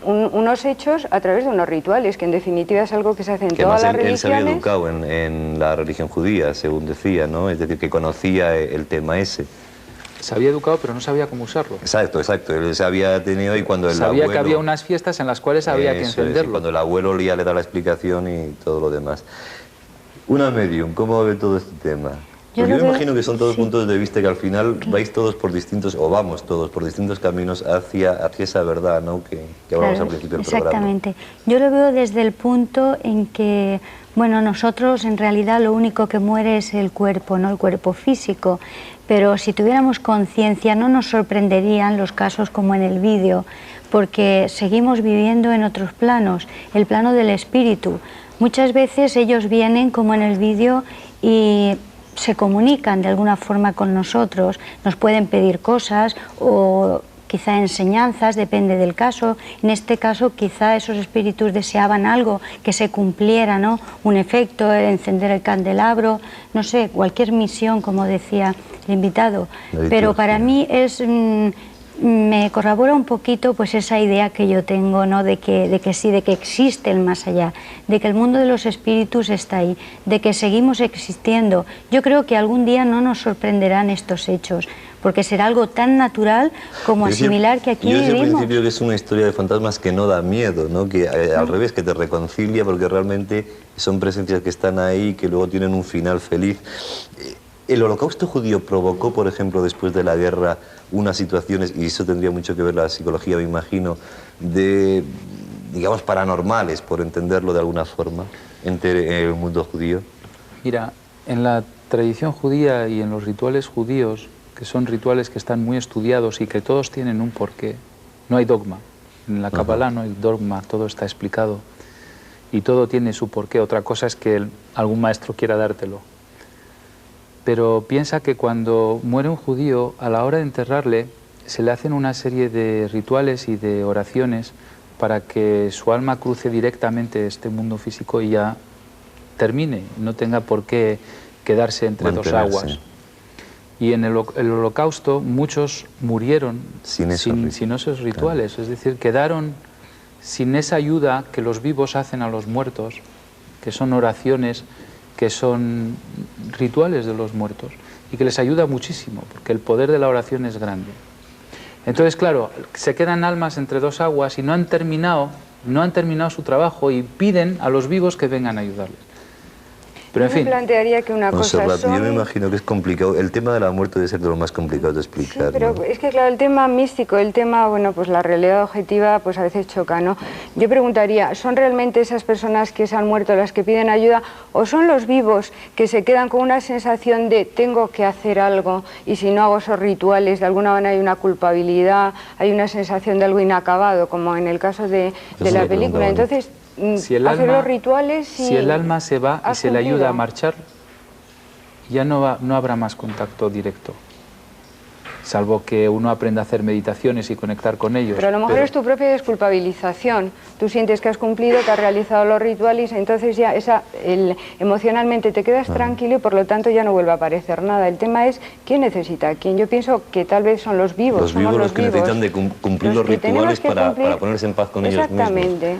unos hechos a través de unos rituales, que en definitiva es algo que se hace en todas las religiones. Él se había educado en la religión judía, según decía, ¿no? Es decir, que conocía el tema ese. Se había educado, pero no sabía cómo usarlo. Exacto. Él se había tenido y cuando el sabía abuelo... que había unas fiestas en las cuales había que encenderlo. Cuando el abuelo ya le da la explicación y todo lo demás. Una medium, ¿cómo ve todo este tema? Porque yo me imagino que son todos puntos de vista que al final vais todos por distintos, o vamos todos por distintos caminos hacia esa verdad, ¿no? que hablamos al principio del programa. Exactamente. Yo lo veo desde el punto en que, nosotros en realidad lo único que muere es el cuerpo, ¿no? El cuerpo físico. Pero si tuviéramos conciencia no nos sorprenderían los casos como en el vídeo, porque seguimos viviendo en otros planos, el plano del espíritu. Muchas veces ellos vienen como en el vídeo y se comunican de alguna forma con nosotros, nos pueden pedir cosas o quizá enseñanzas, depende del caso. En este caso quizá esos espíritus deseaban algo que se cumpliera, ¿no? Un efecto, encender el candelabro, no sé, cualquier misión, como decía el invitado. Pero para mí me corrobora un poquito pues esa idea que yo tengo, ¿no? de que existe el más allá, de que el mundo de los espíritus está ahí, de que seguimos existiendo. Yo creo que algún día no nos sorprenderán estos hechos, porque será algo tan natural como asimilar que aquí vivimos. Yo decía al principio que es una historia de fantasmas que no da miedo, ¿no? Que al revés, que te reconcilia, porque realmente son presencias que están ahí y que luego tienen un final feliz. ¿El holocausto judío provocó, por ejemplo, después de la guerra, unas situaciones, y eso tendría mucho que ver la psicología, me imagino, de, digamos, paranormales, por entenderlo de alguna forma, en el mundo judío? Mira, en la tradición judía y en los rituales judíos, que son rituales que están muy estudiados y que todos tienen un porqué, no hay dogma. En la Kabbalah no hay dogma, todo está explicado y todo tiene su porqué. Otra cosa es que algún maestro quiera dártelo. Pero piensa que cuando muere un judío, a la hora de enterrarle, se le hacen una serie de rituales y de oraciones para que su alma cruce directamente este mundo físico y ya termine, no tenga por qué quedarse entre dos aguas. Y en el holocausto muchos murieron sin esos rituales, es decir, quedaron sin esa ayuda que los vivos hacen a los muertos, que son oraciones, que son rituales de los muertos y que les ayuda muchísimo, porque el poder de la oración es grande. Entonces, claro, se quedan almas entre dos aguas y no han terminado no han terminado su trabajo y piden a los vivos que vengan a ayudarles. Pero en Yo fin. me plantearía que una cosa Montserrat, son... yo me imagino que es complicado. El tema de la muerte debe ser de lo más complicado de explicar. Pero ¿no? es que claro, el tema místico, el tema, bueno, pues la realidad objetiva, pues a veces choca, ¿no? Yo preguntaría, ¿son realmente esas personas que se han muerto las que piden ayuda o son los vivos que se quedan con una sensación de tengo que hacer algo y si no hago esos rituales, de alguna manera hay una culpabilidad, hay una sensación de algo inacabado, como en el caso de la película? Entonces, si el hacer alma, los rituales y... si el alma se va y se le ayuda a cumplido. marchar, ya no habrá más contacto directo, salvo que uno aprenda a hacer meditaciones y conectar con ellos. Pero a lo mejor es tu propia desculpabilización. Tú sientes que has cumplido, que has realizado los rituales, entonces ya emocionalmente te quedas tranquilo y por lo tanto ya no vuelve a aparecer nada. El tema es quién necesita a quién. Yo pienso que tal vez son los vivos. Los vivos los que necesitan de cumplir los rituales para ponerse en paz con ellos mismos. Exactamente.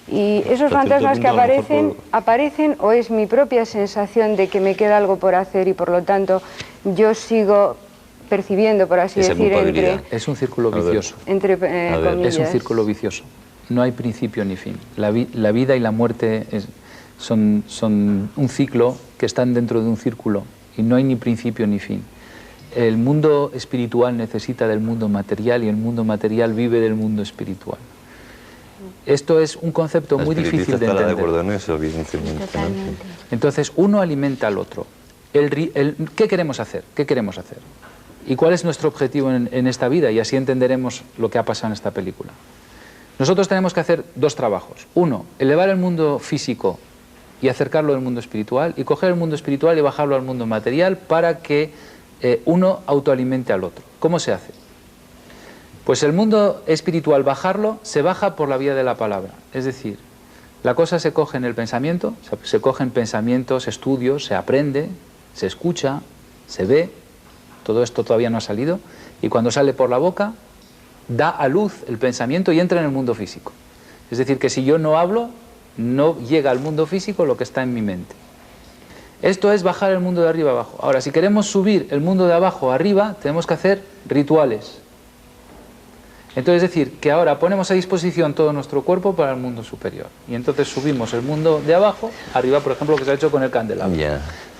Y esos Hasta cierto fantasmas que punto, a lo mejor aparecen o es mi propia sensación de que me queda algo por hacer y por lo tanto yo sigo percibiendo, por así decir, Es un círculo vicioso. comillas. Es un círculo vicioso. No hay principio ni fin. La vida y la muerte son un ciclo que están dentro de un círculo y no hay ni principio ni fin. El mundo espiritual necesita del mundo material y el mundo material vive del mundo espiritual. Esto es un concepto muy difícil de entender. De acuerdo en eso, evidentemente. Entonces, uno alimenta al otro. ¿Qué queremos hacer? ¿Qué queremos hacer? ¿Y cuál es nuestro objetivo en esta vida? Y así entenderemos lo que ha pasado en esta película. Nosotros tenemos que hacer dos trabajos. Uno, elevar el mundo físico y acercarlo al mundo espiritual, y coger el mundo espiritual y bajarlo al mundo material para que uno autoalimente al otro. ¿Cómo se hace? Pues el mundo espiritual, bajarlo, se baja por la vía de la palabra. Es decir, la cosa se coge en el pensamiento, se cogen pensamientos, estudios, se aprende, se escucha, se ve, todo esto todavía no ha salido, y cuando sale por la boca, da a luz el pensamiento y entra en el mundo físico. Es decir, que si yo no hablo, no llega al mundo físico lo que está en mi mente. Esto es bajar el mundo de arriba abajo. Ahora, si queremos subir el mundo de abajo arriba, tenemos que hacer rituales. Entonces, es decir, que ahora ponemos a disposición todo nuestro cuerpo para el mundo superior. Y entonces subimos el mundo de abajo, arriba, por ejemplo, lo que se ha hecho con el candelabro.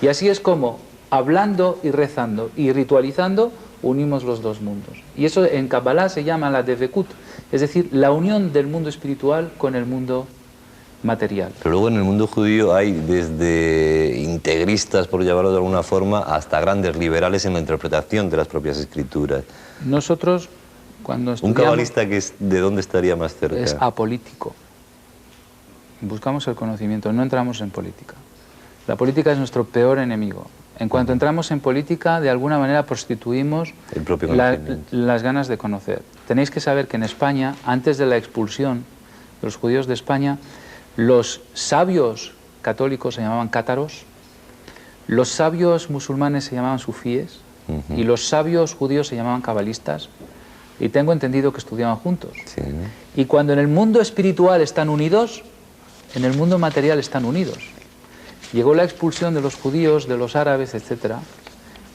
Y así es como, hablando y rezando y ritualizando, unimos los dos mundos. Y eso en Kabbalah se llama la Devekut, es decir, la unión del mundo espiritual con el mundo material. Pero luego en el mundo judío hay desde integristas, por llamarlo de alguna forma, hasta grandes liberales en la interpretación de las propias escrituras. Nosotros, cuando Un estudiamos, cabalista ¿de dónde estaría más cerca? es apolítico. Buscamos el conocimiento, no entramos en política. La política es nuestro peor enemigo. En cuanto entramos en política, de alguna manera prostituimos el propio conocimiento. las ganas de conocer. Tenéis que saber que en España, antes de la expulsión de los judíos de España, los sabios católicos se llamaban cátaros, los sabios musulmanes se llamaban sufíes y los sabios judíos se llamaban cabalistas. Y tengo entendido que estudiaban juntos. Sí. Y cuando en el mundo espiritual están unidos, en el mundo material están unidos. Llegó la expulsión de los judíos, de los árabes, etc.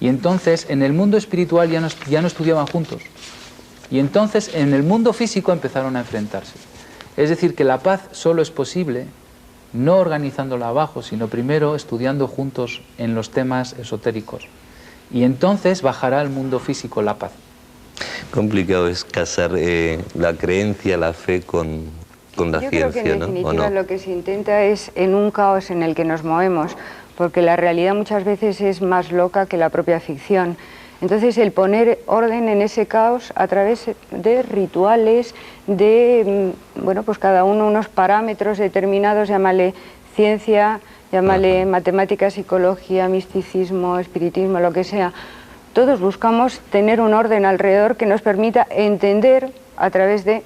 Y entonces en el mundo espiritual ya no estudiaban juntos. Y entonces en el mundo físico empezaron a enfrentarse. Es decir, que la paz solo es posible no organizándola abajo, sino primero estudiando juntos en los temas esotéricos. Y entonces bajará al mundo físico la paz. Complicado es casar la creencia, la fe con la Yo ciencia, creo que en ¿no? definitiva lo que se intenta es en un caos en el que nos movemos, porque la realidad muchas veces es más loca que la propia ficción. Entonces el poner orden en ese caos a través de rituales, de, bueno, pues cada uno unos parámetros determinados, llámale ciencia, llámale matemática, psicología, misticismo, espiritismo, lo que sea. Todos buscamos tener un orden alrededor que nos permita entender a través de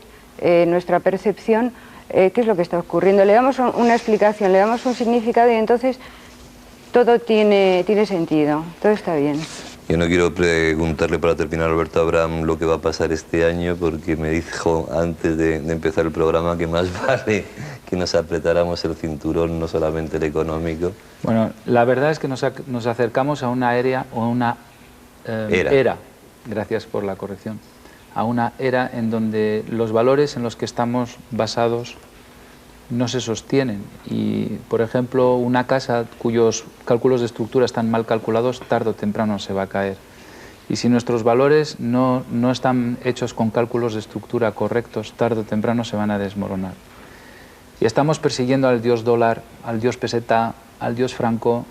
nuestra percepción qué es lo que está ocurriendo. Le damos una explicación, le damos un significado y entonces todo tiene sentido, todo está bien. Yo no quiero preguntarle para terminar a Alberto Abraham lo que va a pasar este año porque me dijo antes de empezar el programa que más vale que nos apretáramos el cinturón, no solamente el económico. Bueno, la verdad es que nos acercamos a una era, gracias por la corrección, a una era en donde los valores en los que estamos basados no se sostienen. Y, por ejemplo, una casa cuyos cálculos de estructura están mal calculados, tarde o temprano se va a caer. Y si nuestros valores no están hechos con cálculos de estructura correctos, tarde o temprano se van a desmoronar. Y estamos persiguiendo al dios dólar, al dios peseta, al dios franco,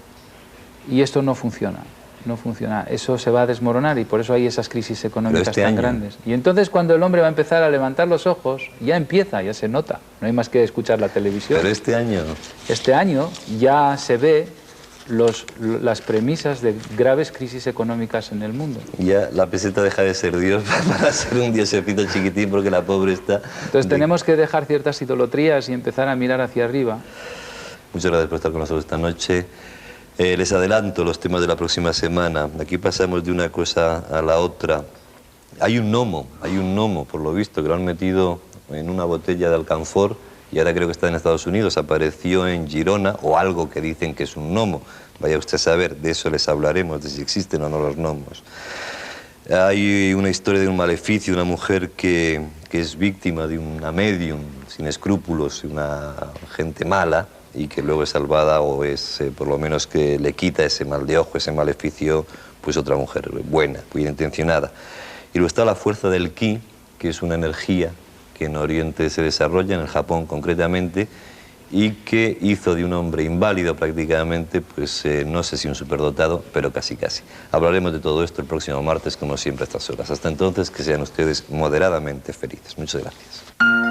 y esto no funciona. No funciona, eso se va a desmoronar y por eso hay esas crisis económicas tan grandes. Y entonces cuando el hombre va a empezar a levantar los ojos, ya empieza, ya se nota, no hay más que escuchar la televisión. Pero este año... Este año ya se ve las premisas de graves crisis económicas en el mundo. Ya la peseta deja de ser Dios para ser un diosecito chiquitín porque la pobre está... Entonces tenemos que dejar ciertas idolatrías y empezar a mirar hacia arriba. Muchas gracias por estar con nosotros esta noche. Les adelanto los temas de la próxima semana. Aquí pasamos de una cosa a la otra. Hay un gnomo, por lo visto, que lo han metido en una botella de alcanfor y ahora creo que está en Estados Unidos. Apareció en Girona, o algo que dicen que es un gnomo. Vaya usted a saber, de eso les hablaremos, de si existen o no los gnomos. Hay una historia de un maleficio, una mujer que es víctima de una medium sin escrúpulos, una gente mala, y que luego es salvada o es por lo menos que le quita ese mal de ojo, ese maleficio, pues otra mujer buena, bien intencionada. Y luego está la fuerza del ki, que es una energía que en Oriente se desarrolla, en el Japón concretamente, y que hizo de un hombre inválido prácticamente, pues no sé si un superdotado, pero casi casi. Hablaremos de todo esto el próximo martes, como siempre a estas horas. Hasta entonces, que sean ustedes moderadamente felices. Muchas gracias.